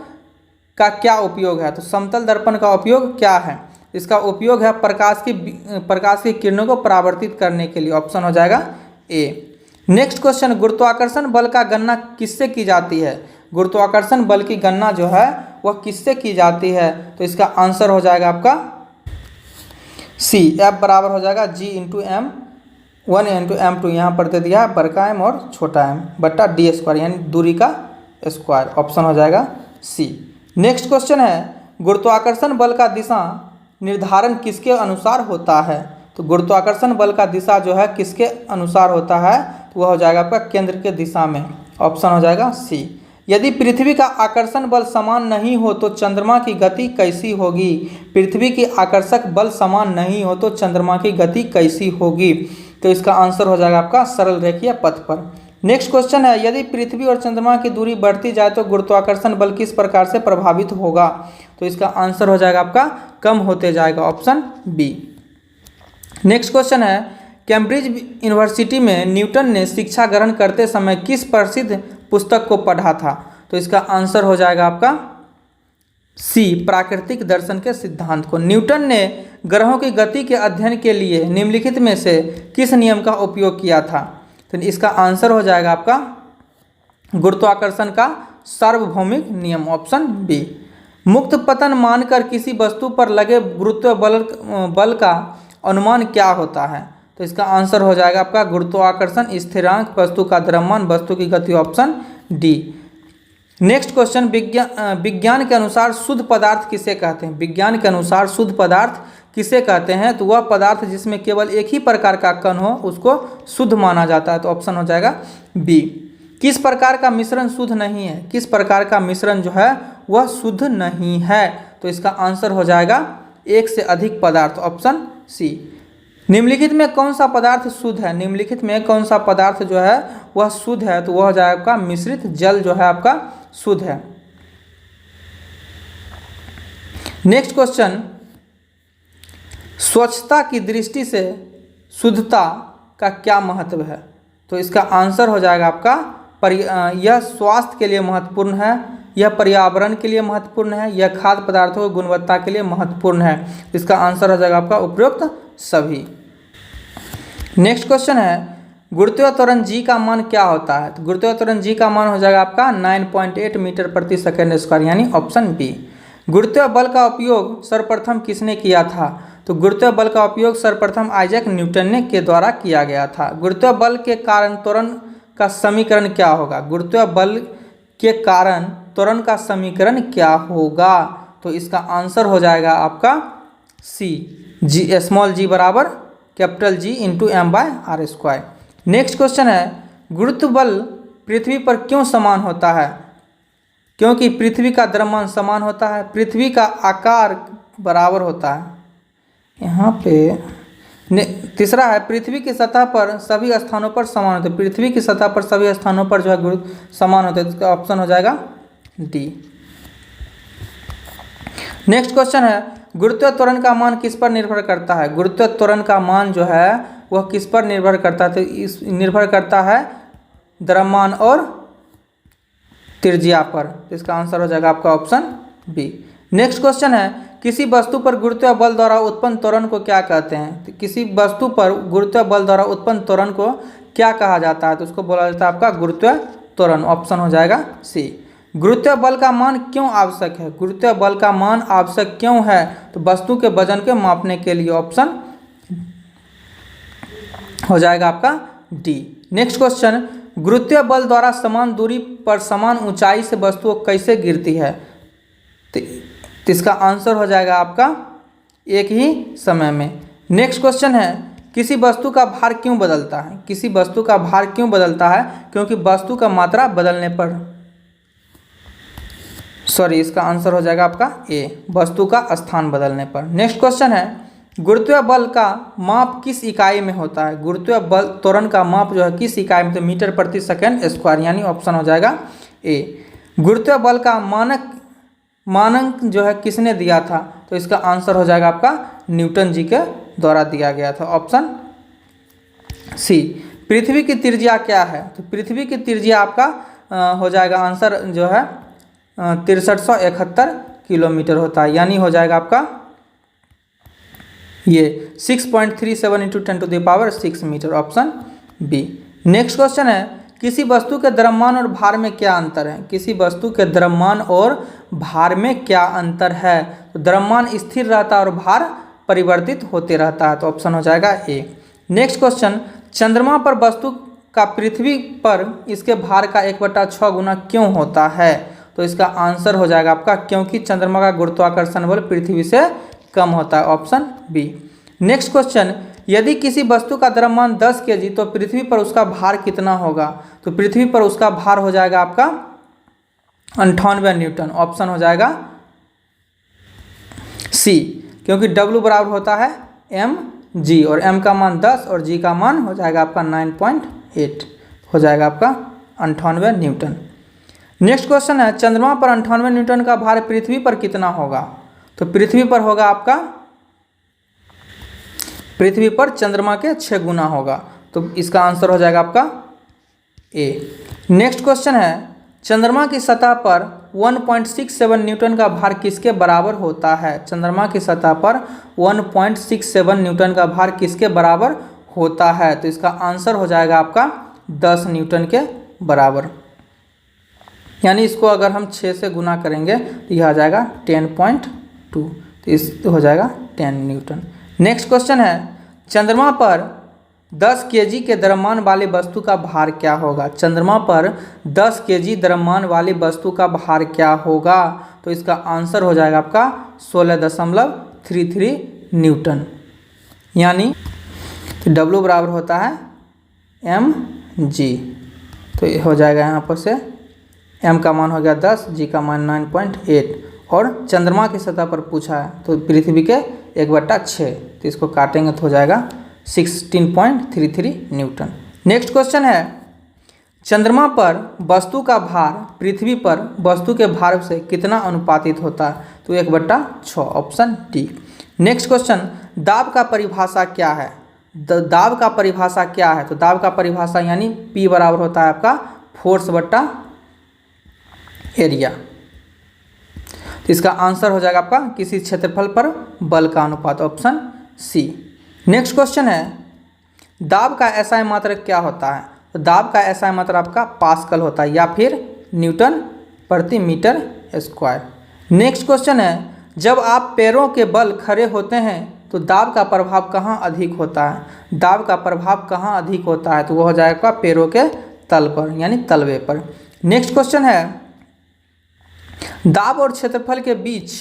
Speaker 1: का क्या उपयोग है? तो समतल दर्पण का उपयोग क्या है? इसका उपयोग है प्रकाश की किरणों को परावर्तित करने के लिए, ऑप्शन हो जाएगा ए। नेक्स्ट क्वेश्चन गुरुत्वाकर्षण बल का गणना किससे की जाती है? गुरुत्वाकर्षण बल की गणना जो है वह किससे की जाती है? तो इसका आंसर हो जाएगा आपका सी। एफ बराबर हो जाएगा जी इंटू एम 1 इंटू M2, यहाँ पर दे दिया बड़का एम और छोटा एम बट्टा डी स्क्वायर, यानी दूरी का स्क्वायर, ऑप्शन हो जाएगा सी। नेक्स्ट क्वेश्चन है गुरुत्वाकर्षण बल का दिशा निर्धारण किसके अनुसार होता है? तो गुरुत्वाकर्षण बल का दिशा जो है किसके अनुसार होता है? तो वह हो जाएगा आपका केंद्र के दिशा में, ऑप्शन हो जाएगा सी। यदि पृथ्वी का आकर्षण बल समान नहीं हो तो चंद्रमा की गति कैसी होगी? पृथ्वी की आकर्षक बल समान नहीं हो तो चंद्रमा की गति कैसी होगी? तो इसका आंसर हो जाएगा आपका सरल रेखीय पथ पर। नेक्स्ट क्वेश्चन है यदि पृथ्वी और चंद्रमा की दूरी बढ़ती जाए तो गुरुत्वाकर्षण बल किस प्रकार से प्रभावित होगा? तो इसका आंसर हो जाएगा आपका कम होते जाएगा, ऑप्शन बी। नेक्स्ट क्वेश्चन है कैम्ब्रिज यूनिवर्सिटी में न्यूटन ने शिक्षा ग्रहण करते समय किस प्रसिद्ध पुस्तक को पढ़ा था? तो इसका आंसर हो जाएगा आपका सी, प्राकृतिक दर्शन के सिद्धांत को। न्यूटन ने ग्रहों की गति के अध्ययन के लिए निम्नलिखित में से किस नियम का उपयोग किया था? तो इसका आंसर हो जाएगा आपका गुरुत्वाकर्षण का सार्वभौमिक नियम, ऑप्शन बी। मुक्त पतन मानकर किसी वस्तु पर लगे गुरुत्व बल का अनुमान क्या होता है? तो इसका आंसर हो जाएगा आपका गुरुत्वाकर्षण स्थिरांक, वस्तु का द्रव्यमान, वस्तु की गति, ऑप्शन डी। नेक्स्ट क्वेश्चन विज्ञान के अनुसार शुद्ध पदार्थ किसे कहते हैं? विज्ञान के अनुसार शुद्ध पदार्थ किसे कहते हैं? तो वह पदार्थ जिसमें केवल एक ही प्रकार का कण हो उसको शुद्ध माना जाता है, तो ऑप्शन हो जाएगा बी। किस प्रकार का मिश्रण शुद्ध नहीं है? किस प्रकार का मिश्रण जो है वह शुद्ध नहीं है? तो इसका आंसर हो जाएगा एक से अधिक पदार्थ, ऑप्शन सी। निम्नलिखित में कौन सा पदार्थ शुद्ध है? निम्नलिखित में कौन सा पदार्थ जो है वह शुद्ध है? तो वह हो जाएगा आपका मिश्रित जल जो है आपका शुद्ध है। नेक्स्ट क्वेश्चन स्वच्छता की दृष्टि से शुद्धता का क्या महत्व है? तो इसका आंसर हो जाएगा आपका यह स्वास्थ्य के लिए महत्वपूर्ण है, यह पर्यावरण के लिए महत्वपूर्ण है, यह खाद्य पदार्थों की गुणवत्ता के लिए महत्वपूर्ण है। इसका आंसर हो जाएगा आपका उपरोक्त सभी। नेक्स्ट क्वेश्चन है गुरुत्वीय त्वरण जी का मान क्या होता है? तो गुरुत्वीय त्वरण जी का मान हो जाएगा आपका 9.8 मीटर प्रति सेकेंड स्क्वायर, यानी ऑप्शन बी। गुरुत्वीय बल का उपयोग सर्वप्रथम किसने किया था? तो गुरुत्वीय बल का उपयोग सर्वप्रथम आइजैक न्यूटन के द्वारा किया गया था। गुरुत्वीय बल के कारण त्वरण का समीकरण क्या होगा? गुरुत्वीय बल के कारण त्वरण का समीकरण क्या होगा? तो इसका आंसर हो जाएगा आपका सी, जी स्मॉल जी बराबर capital G into M by R square. Next question है गुरुत्व बल पृथ्वी पर क्यों समान होता है? क्योंकि पृथ्वी का द्रव्यमान समान होता है, पृथ्वी का आकार बराबर होता है। यहाँ पे तीसरा है पृथ्वी की सतह पर सभी स्थानों पर समान होते हैं। पृथ्वी की सतह पर सभी स्थानों पर जो है गुरुत्व समान होते हैं, तो इसका ऑप्शन हो जाएगा डी। नेक्स्ट क्वेश्चन है गुरुत्व त्वरण का मान किस पर निर्भर करता है। गुरुत्व त्वरण का मान जो है वह किस पर निर्भर करता है, तो इस निर्भर करता है द्रव्यमान और त्रिज्या पर, तो इसका आंसर हो जाएगा आपका ऑप्शन बी। नेक्स्ट क्वेश्चन है किसी वस्तु पर गुरुत्व बल द्वारा उत्पन्न त्वरण को क्या कहते हैं। तो किसी वस्तु पर गुरुत्व बल द्वारा उत्पन्न त्वरण को क्या कहा जाता है, तो उसको बोला जाता है आपका गुरुत्व त्वरण, ऑप्शन हो जाएगा सी। गुरुत्व बल का मान क्यों आवश्यक है। गुरुत्व बल का मान आवश्यक क्यों है, तो वस्तु के वजन के मापने के लिए, ऑप्शन हो जाएगा आपका डी। नेक्स्ट क्वेश्चन गुरुत्व बल द्वारा समान दूरी पर समान ऊंचाई से वस्तु कैसे गिरती है, तो इसका आंसर हो जाएगा आपका एक ही समय में। नेक्स्ट क्वेश्चन है किसी वस्तु का भार क्यों बदलता है। किसी वस्तु का भार क्यों बदलता है, क्योंकि वस्तु का मात्रा बदलने पर, इसका आंसर हो जाएगा आपका ए, वस्तु का स्थान बदलने पर। नेक्स्ट क्वेश्चन है गुरुत्व बल का माप किस इकाई में होता है। गुरुत्व बल त्वरण का माप जो है किस इकाई में, तो मीटर प्रति सेकंड स्क्वायर, यानी ऑप्शन हो जाएगा ए। गुरुत्व बल का मानक जो है किसने दिया था, तो इसका आंसर हो जाएगा आपका न्यूटन जी के द्वारा दिया गया था, ऑप्शन सी। पृथ्वी की त्रिज्या क्या है, तो पृथ्वी की त्रिज्या आपका हो जाएगा आंसर जो है 6371 किलोमीटर होता है, यानी हो जाएगा आपका ये 6.37 into 10⁶ metre, option B. Next question है किसी वस्तु के द्रव्यमान और भार में क्या अंतर है। किसी वस्तु के द्रव्यमान और भार में क्या अंतर है, तो द्रव्यमान स्थिर रहता है और भार परिवर्तित होते रहता है, तो ऑप्शन हो जाएगा ए। नेक्स्ट क्वेश्चन चंद्रमा पर वस्तु का पृथ्वी पर इसके भार का 1/6 गुना क्यों होता है, तो इसका आंसर हो जाएगा आपका क्योंकि चंद्रमा का गुरुत्वाकर्षण बल पृथ्वी से कम होता है, ऑप्शन बी। नेक्स्ट क्वेश्चन यदि किसी वस्तु का द्रव्यमान 10 kg तो पृथ्वी पर उसका भार कितना होगा, तो पृथ्वी पर उसका भार हो जाएगा आपका 98 न्यूटन, ऑप्शन हो जाएगा सी, क्योंकि W बराबर होता है mg और m का मान 10 और g का मान हो जाएगा आपका 9.8, हो जाएगा आपका 98 न्यूटन। नेक्स्ट क्वेश्चन है चंद्रमा पर 98 न्यूटन का भार पृथ्वी पर कितना होगा, तो पृथ्वी पर होगा आपका, पृथ्वी पर चंद्रमा के 6 गुना होगा, तो इसका आंसर हो जाएगा आपका ए। नेक्स्ट क्वेश्चन है चंद्रमा की सतह पर 1.67 न्यूटन का भार किसके बराबर होता है। चंद्रमा की सतह पर 1.67 न्यूटन का भार किसके बराबर होता है, तो इसका आंसर हो जाएगा आपका 10 न्यूटन के बराबर, यानी इसको अगर हम 6 से गुना करेंगे तो यह आ जाएगा 10.2, तो इस हो जाएगा 10 न्यूटन। नेक्स्ट क्वेश्चन है चंद्रमा पर 10 kg के द्रव्यमान वाली वस्तु का भार क्या होगा। चंद्रमा पर 10 kg द्रव्यमान वाली वस्तु का भार क्या होगा, तो इसका आंसर हो जाएगा आपका 16.33 न्यूटन, यानी W बराबर होता है mg, तो हो जाएगा यहाँ पर से m का मान हो गया 10, g का मान 9.8 और चंद्रमा की सतह पर पूछा है तो पृथ्वी के 1/6, तो इसको काटेंगे तो हो जाएगा 16.33 न्यूटन। नेक्स्ट क्वेश्चन है चंद्रमा पर वस्तु का भार पृथ्वी पर वस्तु के भार से कितना अनुपातित होता है, तो 1/6, ऑप्शन डी। नेक्स्ट क्वेश्चन दाब का परिभाषा क्या है। दाब का परिभाषा क्या है, तो दाब का परिभाषा यानी P बराबर होता है आपका फोर्स बट्टा एरिया, तो इसका आंसर हो जाएगा आपका किसी क्षेत्रफल पर बल का अनुपात, ऑप्शन सी। नेक्स्ट क्वेश्चन है दाब का एसआई मात्रक क्या होता है, तो दाब का एसआई मात्रक आपका पास्कल होता है या फिर न्यूटन प्रति मीटर स्क्वायर। नेक्स्ट क्वेश्चन है जब आप पैरों के बल खड़े होते हैं तो दाब का प्रभाव कहाँ अधिक होता है। दाब का प्रभाव कहाँ अधिक होता है, तो वह हो जाएगा पैरों के तल पर यानी तलवे पर। नेक्स्ट क्वेश्चन है दाब और क्षेत्रफल के बीच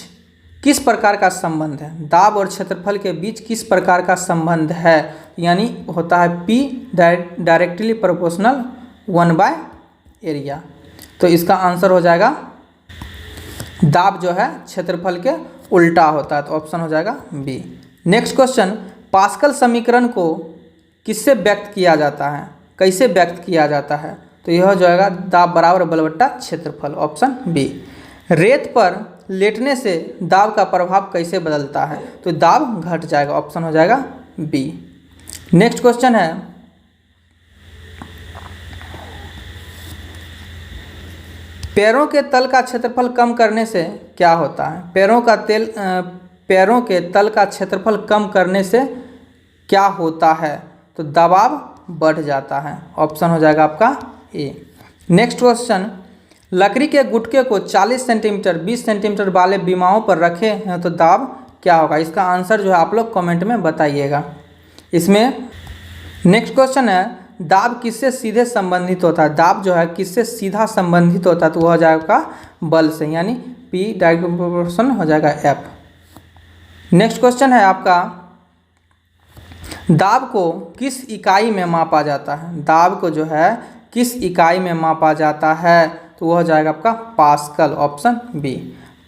Speaker 1: किस प्रकार का संबंध है। दाब और क्षेत्रफल के बीच किस प्रकार का संबंध है, यानी होता है P डायरेक्टली प्रोपोर्शनल 1/एरिया, तो इसका आंसर हो जाएगा दाब जो है क्षेत्रफल के उल्टा होता है, तो ऑप्शन हो जाएगा बी। नेक्स्ट क्वेश्चन पास्कल समीकरण को किससे व्यक्त किया जाता है, कैसे व्यक्त किया जाता है? तो यह हो जाएगा दाब बराबर बल बट्टा क्षेत्रफल, ऑप्शन बी। रेत पर लेटने से दाब का प्रभाव कैसे बदलता है? तो दाब घट जाएगा, ऑप्शन हो जाएगा बी। नेक्स्ट क्वेश्चन है, पैरों के तल का क्षेत्रफल कम करने से क्या होता है? पैरों के तल का क्षेत्रफल कम करने से क्या होता है? तो दबाव बढ़ जाता है, ऑप्शन हो जाएगा आपका ए। नेक्स्ट क्वेश्चन, लकड़ी के गुटके को 40 सेंटीमीटर 20 सेंटीमीटर वाले बीमाओं पर रखे हैं तो दाब क्या होगा? इसका आंसर जो है आप लोग कमेंट में बताइएगा इसमें। नेक्स्ट क्वेश्चन है, दाब किससे सीधे संबंधित होता है? दाब जो है किससे सीधा संबंधित होता है? तो वह हो जाएगा बल से, यानी पी डायरेक्ट प्रोपोर्शन हो जाएगा एफ। नेक्स्ट क्वेश्चन है आपका, दाब को किस इकाई में मापा जाता है? दाब को जो है किस इकाई में मापा जाता है? तो वह हो जाएगा आपका पास्कल, ऑप्शन बी।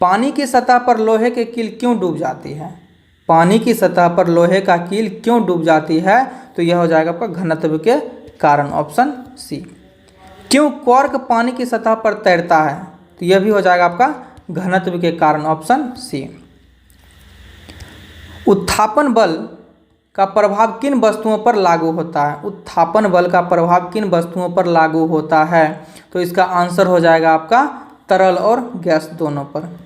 Speaker 1: पानी की सतह पर लोहे के कील क्यों डूब जाती है? पानी की सतह पर लोहे का कील क्यों डूब जाती है? तो यह हो जाएगा आपका घनत्व के कारण, ऑप्शन सी। क्यों कॉर्क पानी की सतह पर तैरता है? तो यह भी हो जाएगा आपका घनत्व के कारण, ऑप्शन सी। उत्थापन बल का प्रभाव किन वस्तुओं पर लागू होता है? उत्थापन बल का प्रभाव किन वस्तुओं पर लागू होता है? तो इसका आंसर हो जाएगा आपका तरल और गैस दोनों पर।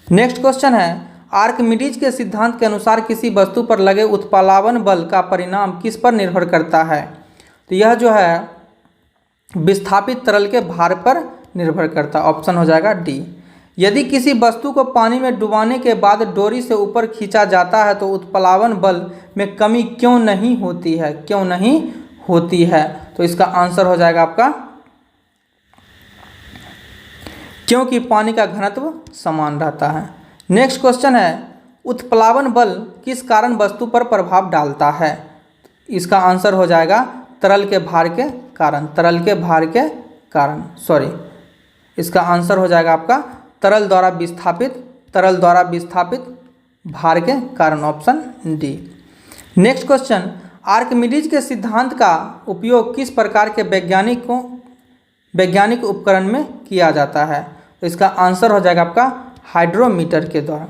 Speaker 1: नेक्स्ट क्वेश्चन है, आर्किमिडीज के सिद्धांत के अनुसार किसी वस्तु पर लगे उत्प्लावन बल का परिणाम किस पर निर्भर करता है? तो यह जो है विस्थापित तरल के भार पर निर्भर करता है, ऑप्शन हो जाएगा डी। यदि किसी वस्तु को पानी में डुबाने के बाद डोरी से ऊपर खींचा जाता है तो उत्प्लावन बल में कमी क्यों नहीं होती है? क्यों नहीं होती है? तो इसका आंसर हो जाएगा आपका क्योंकि पानी का घनत्व समान रहता है। नेक्स्ट क्वेश्चन है, उत्प्लावन बल किस कारण वस्तु पर प्रभाव डालता है? इसका आंसर हो जाएगा तरल के भार के कारण, तरल के भार के कारण, सॉरी, इसका आंसर हो जाएगा आपका तरल द्वारा विस्थापित भार के कारण, option D. Next question, Archimedes के सिद्धांत का उपयोग किस प्रकार के वैज्ञानिक उपकरण में किया जाता है? तो इसका आंसर हो जाएगा आपका हाइड्रोमीटर के द्वारा।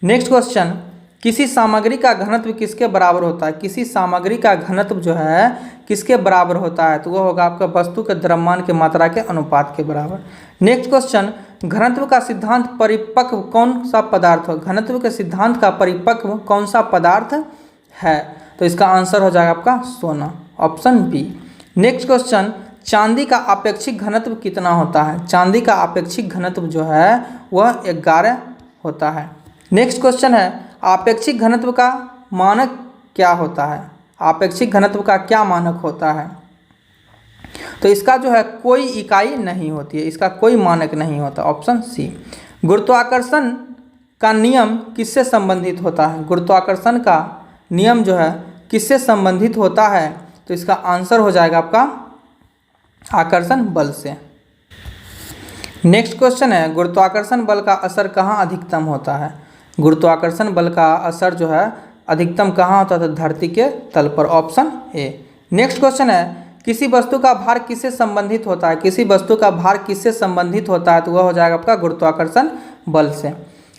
Speaker 1: नेक्स्ट क्वेश्चन, किसी सामग्री का घनत्व किसके बराबर होता है? किसी सामग्री का घनत्व जो है किसके बराबर होता है? तो वह होगा आपका वस्तु के द्रव्यमान की मात्रा के अनुपात के बराबर। नेक्स्ट क्वेश्चन, घनत्व का सिद्धांत परिपक्व कौन सा पदार्थ हो? घनत्व के सिद्धांत का परिपक्व कौन सा पदार्थ है? तो इसका आंसर हो जाएगा आपका सोना, ऑप्शन बी। नेक्स्ट क्वेश्चन, चांदी का आपेक्षिक घनत्व कितना होता है? चांदी का आपेक्षिक घनत्व जो है वह 11 होता है। नेक्स्ट क्वेश्चन है, आपेक्षिक घनत्व का मानक क्या होता है? आपेक्षिक घनत्व का क्या मानक होता है? तो इसका जो है कोई इकाई नहीं होती है, इसका कोई मानक नहीं होता, ऑप्शन सी। गुरुत्वाकर्षण का नियम किससे संबंधित होता है? गुरुत्वाकर्षण का नियम जो है किससे संबंधित होता है? तो इसका आंसर हो जाएगा आपका आकर्षण बल से। नेक्स्ट क्वेश्चन है, गुरुत्वाकर्षण बल का असर कहाँ अधिकतम होता है? गुरुत्वाकर्षण बल का असर जो है अधिकतम कहाँ होता है? तो धरती के तल पर, ऑप्शन ए। नेक्स्ट क्वेश्चन है, किसी वस्तु का भार किससे संबंधित होता है? किसी वस्तु का भार किससे संबंधित होता है? तो वह हो जाएगा आपका गुरुत्वाकर्षण बल से।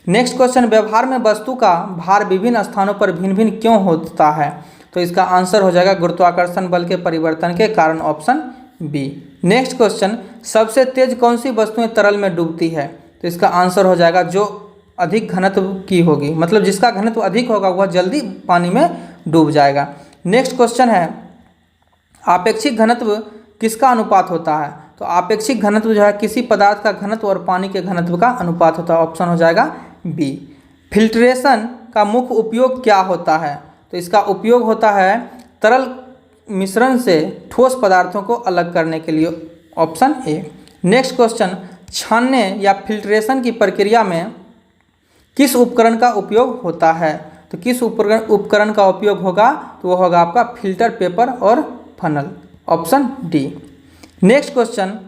Speaker 1: नेक्स्ट क्वेश्चन, व्यवहार में वस्तु का भार विभिन्न स्थानों पर भिन्न भिन्न क्यों होता है? तो इसका आंसर हो जाएगा गुरुत्वाकर्षण बल के परिवर्तन के कारण, ऑप्शन बी। नेक्स्ट क्वेश्चन, सबसे तेज कौन सी वस्तुएं तरल में डूबती है? तो इसका आंसर हो जाएगा जो अधिक घनत्व की होगी, मतलब जिसका घनत्व अधिक होगा वह जल्दी पानी में डूब जाएगा। नेक्स्ट क्वेश्चन है, आपेक्षिक घनत्व किसका अनुपात होता है? तो आपेक्षिक घनत्व जो है किसी पदार्थ का घनत्व और पानी के घनत्व का अनुपात होता है, ऑप्शन हो जाएगा बी। फिल्ट्रेशन का मुख्य उपयोग क्या होता है? तो इसका उपयोग होता है तरल मिश्रण से ठोस पदार्थों को अलग करने के लिए, ऑप्शन ए। नेक्स्ट क्वेश्चन, छानने या फिल्ट्रेशन की प्रक्रिया में किस उपकरण का उपयोग होता है? तो किस उपकरण का उपयोग होगा? तो वो होगा आपका फिल्टर पेपर और funnel, option D. Next question,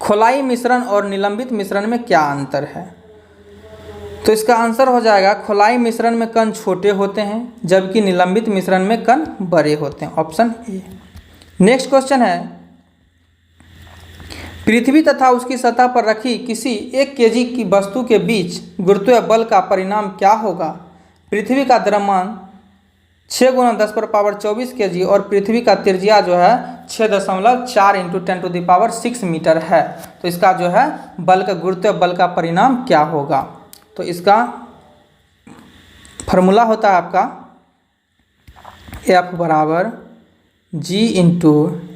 Speaker 1: खोलाई मिश्रण और निलंबित मिश्रण में क्या अंतर है? तो इसका आंसर हो जाएगा खोलाई मिश्रण में कण छोटे होते हैं जबकि निलंबित मिश्रण में कण बड़े होते हैं, ऑप्शन ए। नेक्स्ट क्वेश्चन है, पृथ्वी तथा उसकी सतह पर रखी किसी 1 केजी की वस्तु के बीच गुरुत्वीय बल का परिणाम क्या होगा। पृथ्वी का द्रव्यमान 6 × 10⁻24 kg और पृथ्वी का त्रिज्या जो है 6.4 × 10⁻6 मीटर है। तो इसका जो है बल का गुरुत्वीय बल का परिणाम क्या होगा। तो इसका फॉर्मूला होता है आपका F बराबर G ×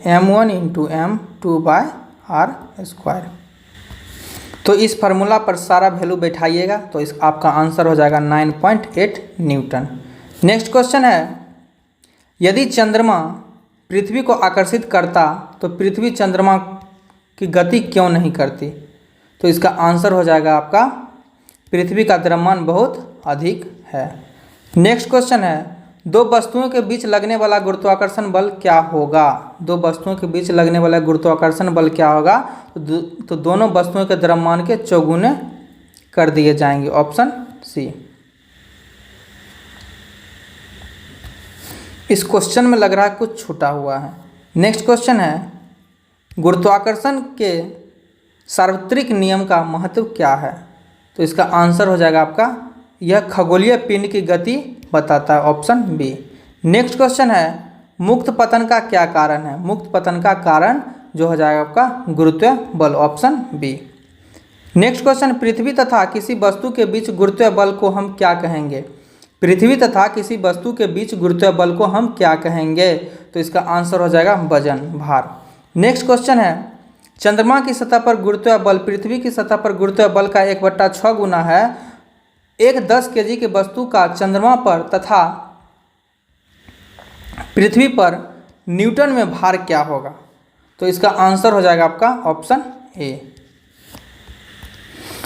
Speaker 1: m1 × m2/r²। तो इस फार्मूला पर सारा वैल्यू बैठाइएगा तो इस आपका आंसर हो जाएगा 9.8 न्यूटन। नेक्स्ट क्वेश्चन है, यदि चंद्रमा पृथ्वी को आकर्षित करता तो पृथ्वी चंद्रमा की गति क्यों नहीं करती। तो इसका आंसर हो जाएगा आपका पृथ्वी का द्रव्यमान बहुत अधिक है। नेक्स्ट क्वेश्चन है, दो वस्तुओं के बीच लगने वाला गुरुत्वाकर्षण बल क्या होगा। दो वस्तुओं के बीच लगने वाला गुरुत्वाकर्षण बल क्या होगा। तो दोनों वस्तुओं के द्रव्यमान के चौगुने कर दिए जाएंगे, ऑप्शन सी। इस क्वेश्चन में लग रहा है कुछ छूटा हुआ है। नेक्स्ट क्वेश्चन है, गुरुत्वाकर्षण के सार्वत्रिक नियम का महत्व क्या है। तो इसका आंसर हो जाएगा आपका यह खगोलीय पिंड की गति बताता है, ऑप्शन बी। नेक्स्ट क्वेश्चन है, मुक्त पतन का क्या कारण है। मुक्त पतन का कारण जो हो जाएगा आपका गुरुत्वीय बल, ऑप्शन बी। नेक्स्ट क्वेश्चन, पृथ्वी तथा किसी वस्तु के बीच गुरुत्वीय बल को हम क्या कहेंगे। पृथ्वी तथा किसी वस्तु के बीच गुरुत्वीय बल को हम क्या कहेंगे। तो इसका आंसर हो जाएगा वजन, भार। नेक्स्ट क्वेश्चन है, चंद्रमा की सतह पर गुरुत्वीय बल पृथ्वी की सतह पर गुरुत्वीय बल का 1/6 गुना है। एक 10 केजी की वस्तु का चंद्रमा पर तथा पृथ्वी पर न्यूटन में भार क्या होगा। तो इसका आंसर हो जाएगा आपका ऑप्शन ए।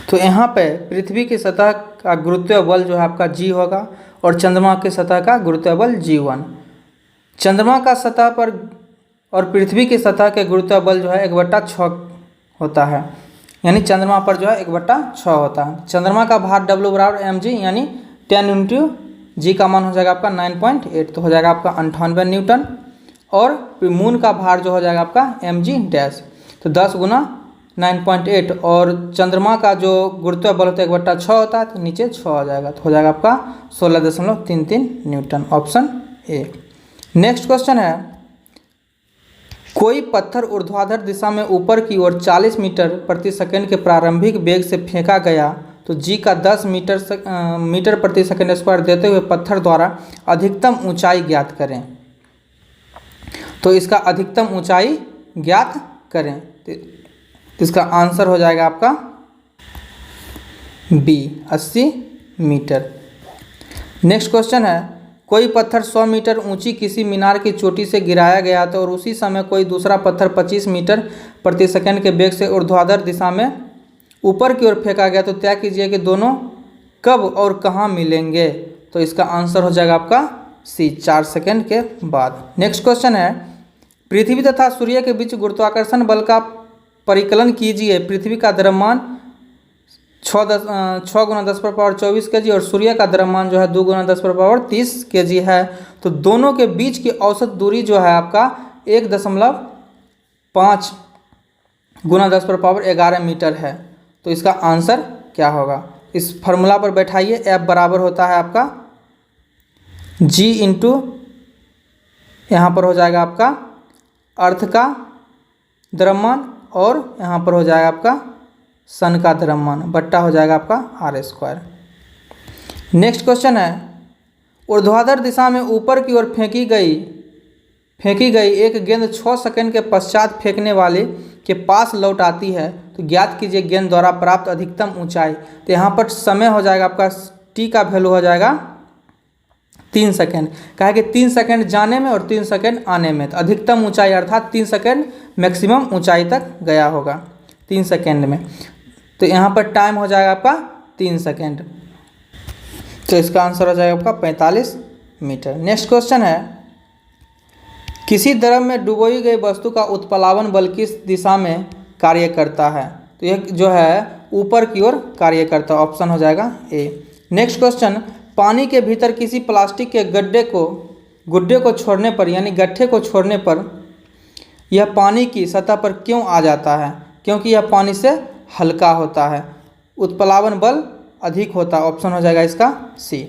Speaker 1: तो यहाँ पे पृथ्वी की सतह का गुरुत्वीय बल जो है आपका जी होगा और चंद्रमा की सतह का गुरुत्वीय बल G1। चंद्रमा का सतह पर और पृथ्वी की सतह के गुरुत्वीय बल जो है 1/6 होता है, यानी चंद्रमा पर जो है 1/6 होता है। चंद्रमा का भार W बराबर mg यानी 10 × g का मान हो जाएगा आपका 9.8, तो हो जाएगा आपका 98 न्यूटन। और मून का भार जो हो जाएगा आपका mg-, तो 10 × 9.8 और चंद्रमा का जो गुरुत्वीय बल होता है 1/6 होता है, तो नीचे 6 हो जाएगा, तो हो जाएगा आपका 16.33 Newton, option A. Next question है, कोई पत्थर ऊर्ध्वाधर दिशा में ऊपर की ओर 40 मीटर प्रति सेकंड के प्रारंभिक वेग से फेंका गया तो जी का 10 मीटर प्रति सेकंड स्क्वायर देते हुए पत्थर द्वारा अधिकतम ऊंचाई ज्ञात करें। तो इसका अधिकतम ऊंचाई ज्ञात करें। तो इसका आंसर हो जाएगा आपका बी, 80 मीटर। नेक्स्ट क्वेश्चन है, कोई पत्थर 100 मीटर ऊंची किसी मीनार की चोटी से गिराया गया था और उसी समय कोई दूसरा पत्थर 25 मीटर प्रति सेकंड के वेग से ऊर्ध्वाधर दिशा में ऊपर की ओर फेंका गया, तो तय कीजिए कि दोनों कब और कहाँ मिलेंगे। तो इसका आंसर हो जाएगा आपका सी, 4 सेकंड के बाद। नेक्स्ट क्वेश्चन है, पृथ्वी तथा सूर्य के बीच गुरुत्वाकर्षण बल का परिकलन कीजिए। पृथ्वी का द्रव्यमान 6 × 10⁻24 kg और सूर्य का द्रव्यमान जो है 2 × 10⁻30 kg है। तो दोनों के बीच की औसत दूरी जो है आपका 1.5 × 10⁻11 मीटर है। तो इसका आंसर क्या होगा। इस फार्मूला पर बैठाइए, F बराबर होता है आपका G × यहाँ पर हो जाएगा आपका अर्थ का द्रव्यमान और यहाँ पर हो जाएगा आपका सन का द्रव्यमान बट्टा हो जाएगा आपका r²। नेक्स्ट क्वेश्चन है, ऊर्ध्वाधर दिशा में ऊपर की ओर फेंकी गई एक गेंद 6 सेकंड के पश्चात फेंकने वाले के पास लौट आती है, तो ज्ञात कीजिए गेंद द्वारा प्राप्त अधिकतम ऊंचाई। तो यहाँ पर समय हो जाएगा आपका t का वैल्यू हो जाएगा 3 सेकंड। कहा कि 3 सेकंड जाने में और 3 सेकंड आने में, तो अधिकतम ऊंचाई अर्थात 3 सेकंड मैक्सिमम ऊंचाई तक गया होगा 3 सेकंड में। तो यहाँ पर टाइम हो जाएगा आपका 3 सेकंड। तो इसका आंसर हो जाएगा आपका 45 मीटर। नेक्स्ट क्वेश्चन है, किसी द्रव में डुबोई गई वस्तु का उत्प्लावन बल किस दिशा में कार्य करता है। तो यह जो है ऊपर की ओर कार्य करता है, ऑप्शन हो जाएगा ए। नेक्स्ट क्वेश्चन, पानी के भीतर किसी प्लास्टिक के गुड्डे को छोड़ने पर यानी गट्ठे को छोड़ने पर यह पानी की सतह पर क्यों आ जाता है? क्योंकि यह पानी से हल्का होता है, उत्प्लावन बल अधिक होता है, ऑप्शन हो जाएगा इसका सी।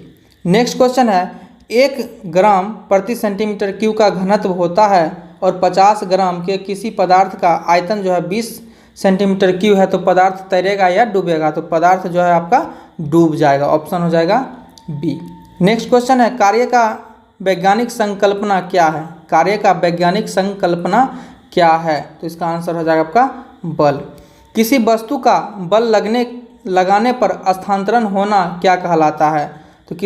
Speaker 1: नेक्स्ट क्वेश्चन है, 1 ग्राम प्रति सेंटीमीटर क्यूब का घनत्व होता है और 50 ग्राम के किसी पदार्थ का आयतन जो है 20 सेंटीमीटर क्यूब है, तो पदार्थ तैरेगा या डूबेगा? तो पदार्थ जो है आपका डूब जाएगा, ऑप्शन हो जाएगा बी। नेक्स्ट क्वेश्चन है, कार्य का वैज्ञानिक संकल्पना क्या है? कार्य का वैज्ञानिक संकल्पना क्या है? तो इसका आंसर हो जाएगा आपका बल। किसी वस्तु का बल लगाने पर स्थानांतरण होना क्या कहलाता है? तो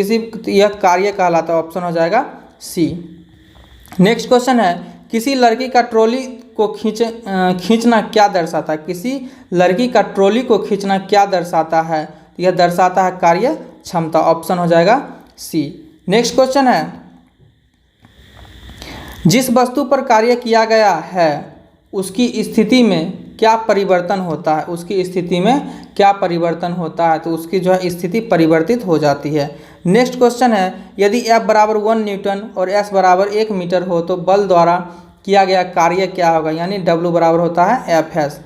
Speaker 1: यह कार्य कहलाता है, ऑप्शन हो जाएगा सी। नेक्स्ट क्वेश्चन है, किसी लड़की का ट्रॉली को खींचना क्या दर्शाता है? किसी लड़की का ट्रॉली को खींचना क्या दर्शाता है? तो यह दर्शाता है कार्य क्षमता, ऑप्शन हो जाएगा सी। नेक्स्ट क्वेश्चन है, जिस वस्तु पर कार्य किया गया है उसकी स्थिति में क्या परिवर्तन होता है? उसकी स्थिति में क्या परिवर्तन होता है? तो उसकी जो है स्थिति परिवर्तित हो जाती है। नेक्स्ट क्वेश्चन है, यदि F बराबर 1 न्यूटन और S बराबर 1 मीटर हो तो बल द्वारा किया गया कार्य क्या होगा? यानी W बराबर होता है FS,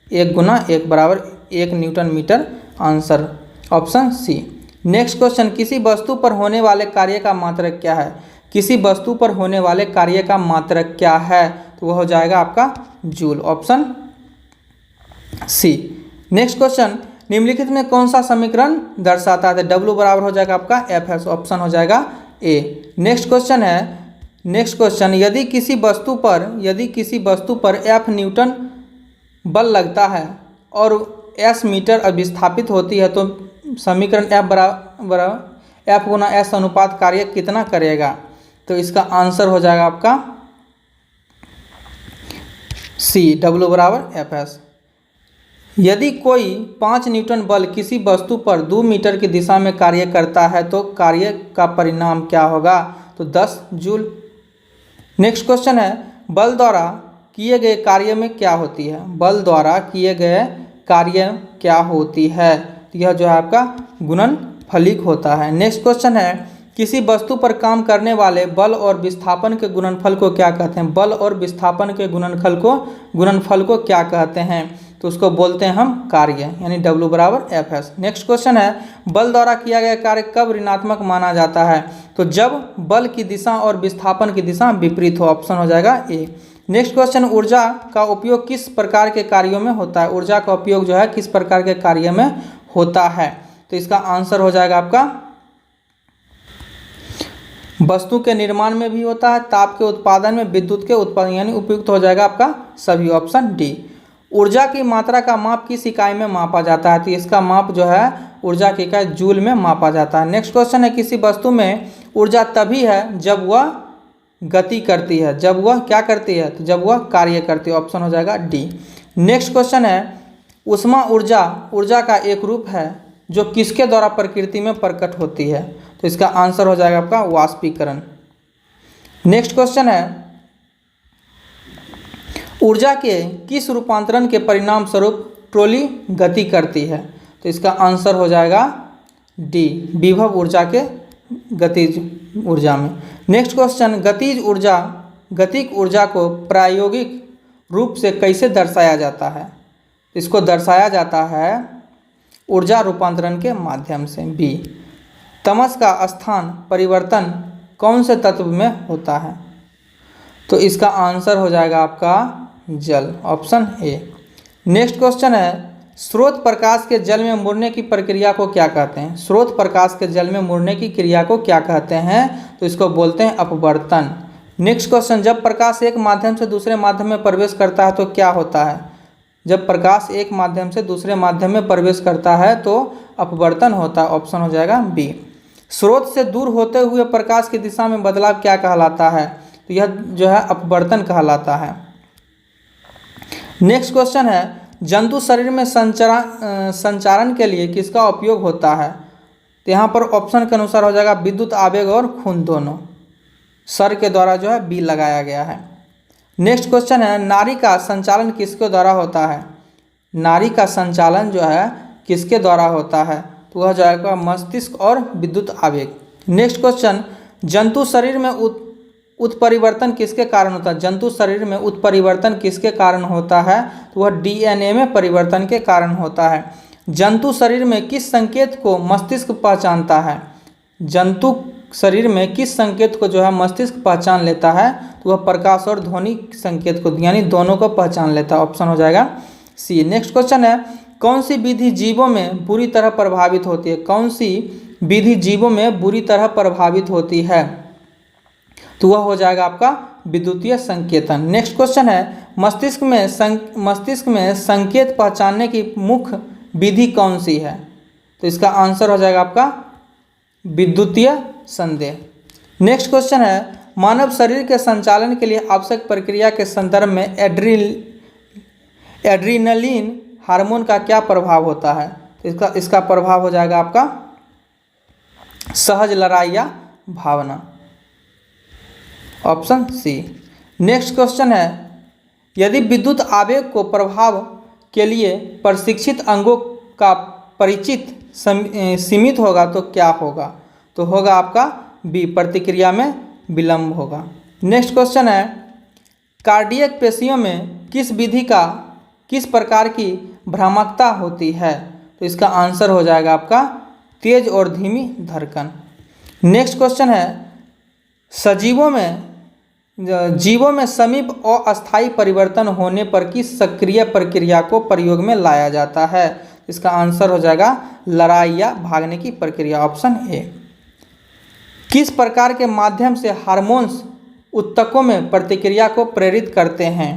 Speaker 1: 1 गुना 1 बराबर 1 newton metre, answer option C. Next question, किसी वस्तु पर होने वाले कार्य का मात्रक क्या है? किसी वस्तु पर होने वाले कार्य का मात्रक क्या है? तो वह हो जाएगा आपका joule, option C. Next question, निम्नलिखित में कौन सा समीकरण दर्शाता है? W बराबर हो जाएगा आपका FS, ऑप्शन हो जाएगा ए। नेक्स्ट क्वेश्चन है, नेक्स्ट क्वेश्चन, यदि किसी वस्तु पर F न्यूटन बल लगता है और S मीटर विस्थापित होती है तो समीकरण F बराबर F गुना S अनुपात कार्य कितना करेगा? तो इसका आंसर हो जाएगा आपका सी, W बराबर FS। यदि कोई 5 न्यूटन बल किसी वस्तु पर 2 मीटर की दिशा में कार्य करता है तो कार्य का परिणाम क्या होगा? तो 10 जूल। नेक्स्ट क्वेश्चन है, बल द्वारा किए गए कार्य में क्या होती है? बल द्वारा किए गए कार्य क्या होती है? तो यह जो है आपका गुणनफलिक होता है। नेक्स्ट क्वेश्चन है, किसी वस्तु पर काम करने वाले बल और विस्थापन के गुणनफल को क्या कहते हैं? बल और विस्थापन के गुणनफल को क्या कहते हैं? तो उसको बोलते हैं हम कार्य, यानी W बराबर FS। नेक्स्ट क्वेश्चन है, बल द्वारा किया गया कार्य कब ऋणात्मक माना जाता है? तो जब बल की दिशा और विस्थापन की दिशा विपरीत हो, ऑप्शन हो जाएगा ए। नेक्स्ट क्वेश्चन, ऊर्जा का उपयोग किस प्रकार के कार्यों में होता है? ऊर्जा का उपयोग जो है किस प्रकार के कार्य में होता है? तो इसका आंसर हो जाएगा आपका वस्तु के निर्माण में भी होता है, ताप के उत्पादन में, विद्युत के उत्पादन, यानी उपयुक्त हो जाएगा आपका सभी, ऑप्शन डी। ऊर्जा की मात्रा का माप किस इकाई में मापा जाता है? तो इसका माप जो है ऊर्जा की इकाई जूल में मापा जाता है। नेक्स्ट क्वेश्चन है, किसी वस्तु में ऊर्जा तभी है जब वह गति करती है, जब वह क्या करती है? तो जब वह कार्य करती है, ऑप्शन हो जाएगा डी। नेक्स्ट क्वेश्चन है, ऊष्मा ऊर्जा का एक रूप है जो किसके द्वारा प्रकृति में प्रकट होती है? तो इसका आंसर हो जाएगा आपका वाष्पीकरण। नेक्स्ट क्वेश्चन है, ऊर्जा के किस रूपांतरण के परिणाम स्वरूप ट्रॉली गति करती है? तो इसका आंसर हो जाएगा डी, विभव ऊर्जा के गतिज ऊर्जा में। नेक्स्ट क्वेश्चन, गतिक ऊर्जा को प्रायोगिक रूप से कैसे दर्शाया जाता है? इसको दर्शाया जाता है ऊर्जा रूपांतरण के माध्यम से। बी, तमस का स्थान परिवर्तन कौन से तत्व में होता है? तो इसका आंसर हो जाएगा आपका जल, ऑप्शन ए। नेक्स्ट क्वेश्चन है, स्रोत प्रकाश के जल में मुड़ने की प्रक्रिया को क्या कहते हैं? स्रोत प्रकाश के जल में मुड़ने की क्रिया को क्या कहते हैं? तो इसको बोलते हैं अपवर्तन। नेक्स्ट क्वेश्चन, जब प्रकाश एक माध्यम से दूसरे माध्यम में प्रवेश करता है तो क्या होता है? जब प्रकाश एक माध्यम से दूसरे माध्यम में प्रवेश करता है तो अपवर्तन होता है, ऑप्शन हो जाएगा बी। स्रोत से दूर होते हुए प्रकाश की दिशा में बदलाव क्या कहलाता है? तो यह जो है अपवर्तन कहलाता है। नेक्स्ट क्वेश्चन है, जंतु शरीर में संचारण के लिए किसका उपयोग होता है? तो यहाँ पर ऑप्शन के अनुसार हो जाएगा विद्युत आवेग और खून दोनों, सर के द्वारा जो है बी लगाया गया है। नेक्स्ट क्वेश्चन है, नाड़ी का संचालन किसके द्वारा होता है? नाड़ी का संचालन जो है किसके द्वारा होता है? तो वह जाएगा मस्तिष्क और विद्युत आवेग। नेक्स्ट क्वेश्चन, जंतु शरीर में उत्परिवर्तन किसके कारण होता है? जंतु शरीर में उत्परिवर्तन किसके कारण होता है? तो वह डीएनए में परिवर्तन के कारण होता है। जंतु शरीर में किस संकेत को मस्तिष्क पहचानता है? जंतु शरीर में किस संकेत को जो है मस्तिष्क पहचान लेता है? तो वह प्रकाश और ध्वनि संकेत को, यानी दोनों को पहचान लेता है। ऑप्शन हो जाएगा सी। नेक्स्ट क्वेश्चन है, कौन सी विधि जीवों में बुरी तरह प्रभावित होती है? कौन सी विधि जीवों में बुरी तरह प्रभावित होती है? तो वह हो जाएगा आपका विद्युतीय संकेतन। नेक्स्ट क्वेश्चन है, मस्तिष्क में संकेत पहचानने की मुख्य विधि कौन सी है? तो इसका आंसर हो जाएगा आपका विद्युतीय संदेह। नेक्स्ट क्वेश्चन है, मानव शरीर के संचालन के लिए आवश्यक प्रक्रिया के संदर्भ में एड्रीनलिन हार्मोन का क्या प्रभाव होता है? तो इसका प्रभाव हो जाएगा आपका सहज लड़ाई या भावना। Option C. नेक्स्ट क्वेश्चन है, यदि विद्युत आवेग को प्रभाव के लिए प्रशिक्षित अंगों का परिचित सीमित होगा तो क्या होगा? तो होगा आपका बी, प्रतिक्रिया में विलंब होगा। नेक्स्ट क्वेश्चन है, कार्डियक पेशियों में किस प्रकार की भ्रामकता होती है? तो इसका आंसर हो जाएगा आपका तेज और धीमी धड़कन। नेक्स्ट क्वेश्चन है, जीवों में समीप और अस्थायी परिवर्तन होने पर किस सक्रिय प्रक्रिया को प्रयोग में लाया जाता है? इसका आंसर हो जाएगा लड़ाई या भागने की प्रक्रिया। Option A. किस प्रकार के माध्यम से हार्मोन्स ऊतकों में प्रतिक्रिया को प्रेरित करते हैं?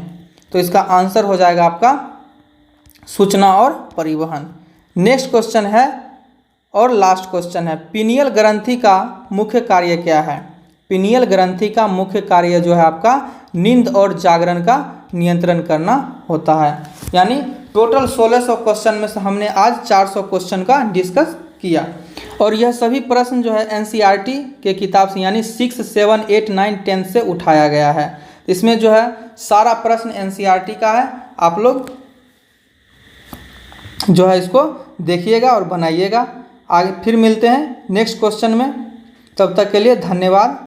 Speaker 1: तो इसका आंसर हो जाएगा आपका सूचना और परिवहन। नेक्स्ट क्वेश्चन है और लास्ट क्वेश्चन है, पीनियल ग्रंथि का मुख्य कार्य क्या है? पीनियल ग्रंथि का मुख्य कार्य जो है आपका नींद और जागरण का नियंत्रण करना होता है। यानी टोटल 1600 क्वेश्चन में से हमने आज 400 क्वेश्चन का डिस्कस किया और यह सभी प्रश्न जो है एनसीईआरटी के किताब से यानी 6, 7, 8, 9, 10 से उठाया गया है। इसमें जो है सारा प्रश्न एनसीईआरटी का है। आप लोग जो है इसको देखिएगा और बनाइएगा। आगे फिर मिलते हैं नेक्स्ट क्वेश्चन में। तब तक के लिए धन्यवाद।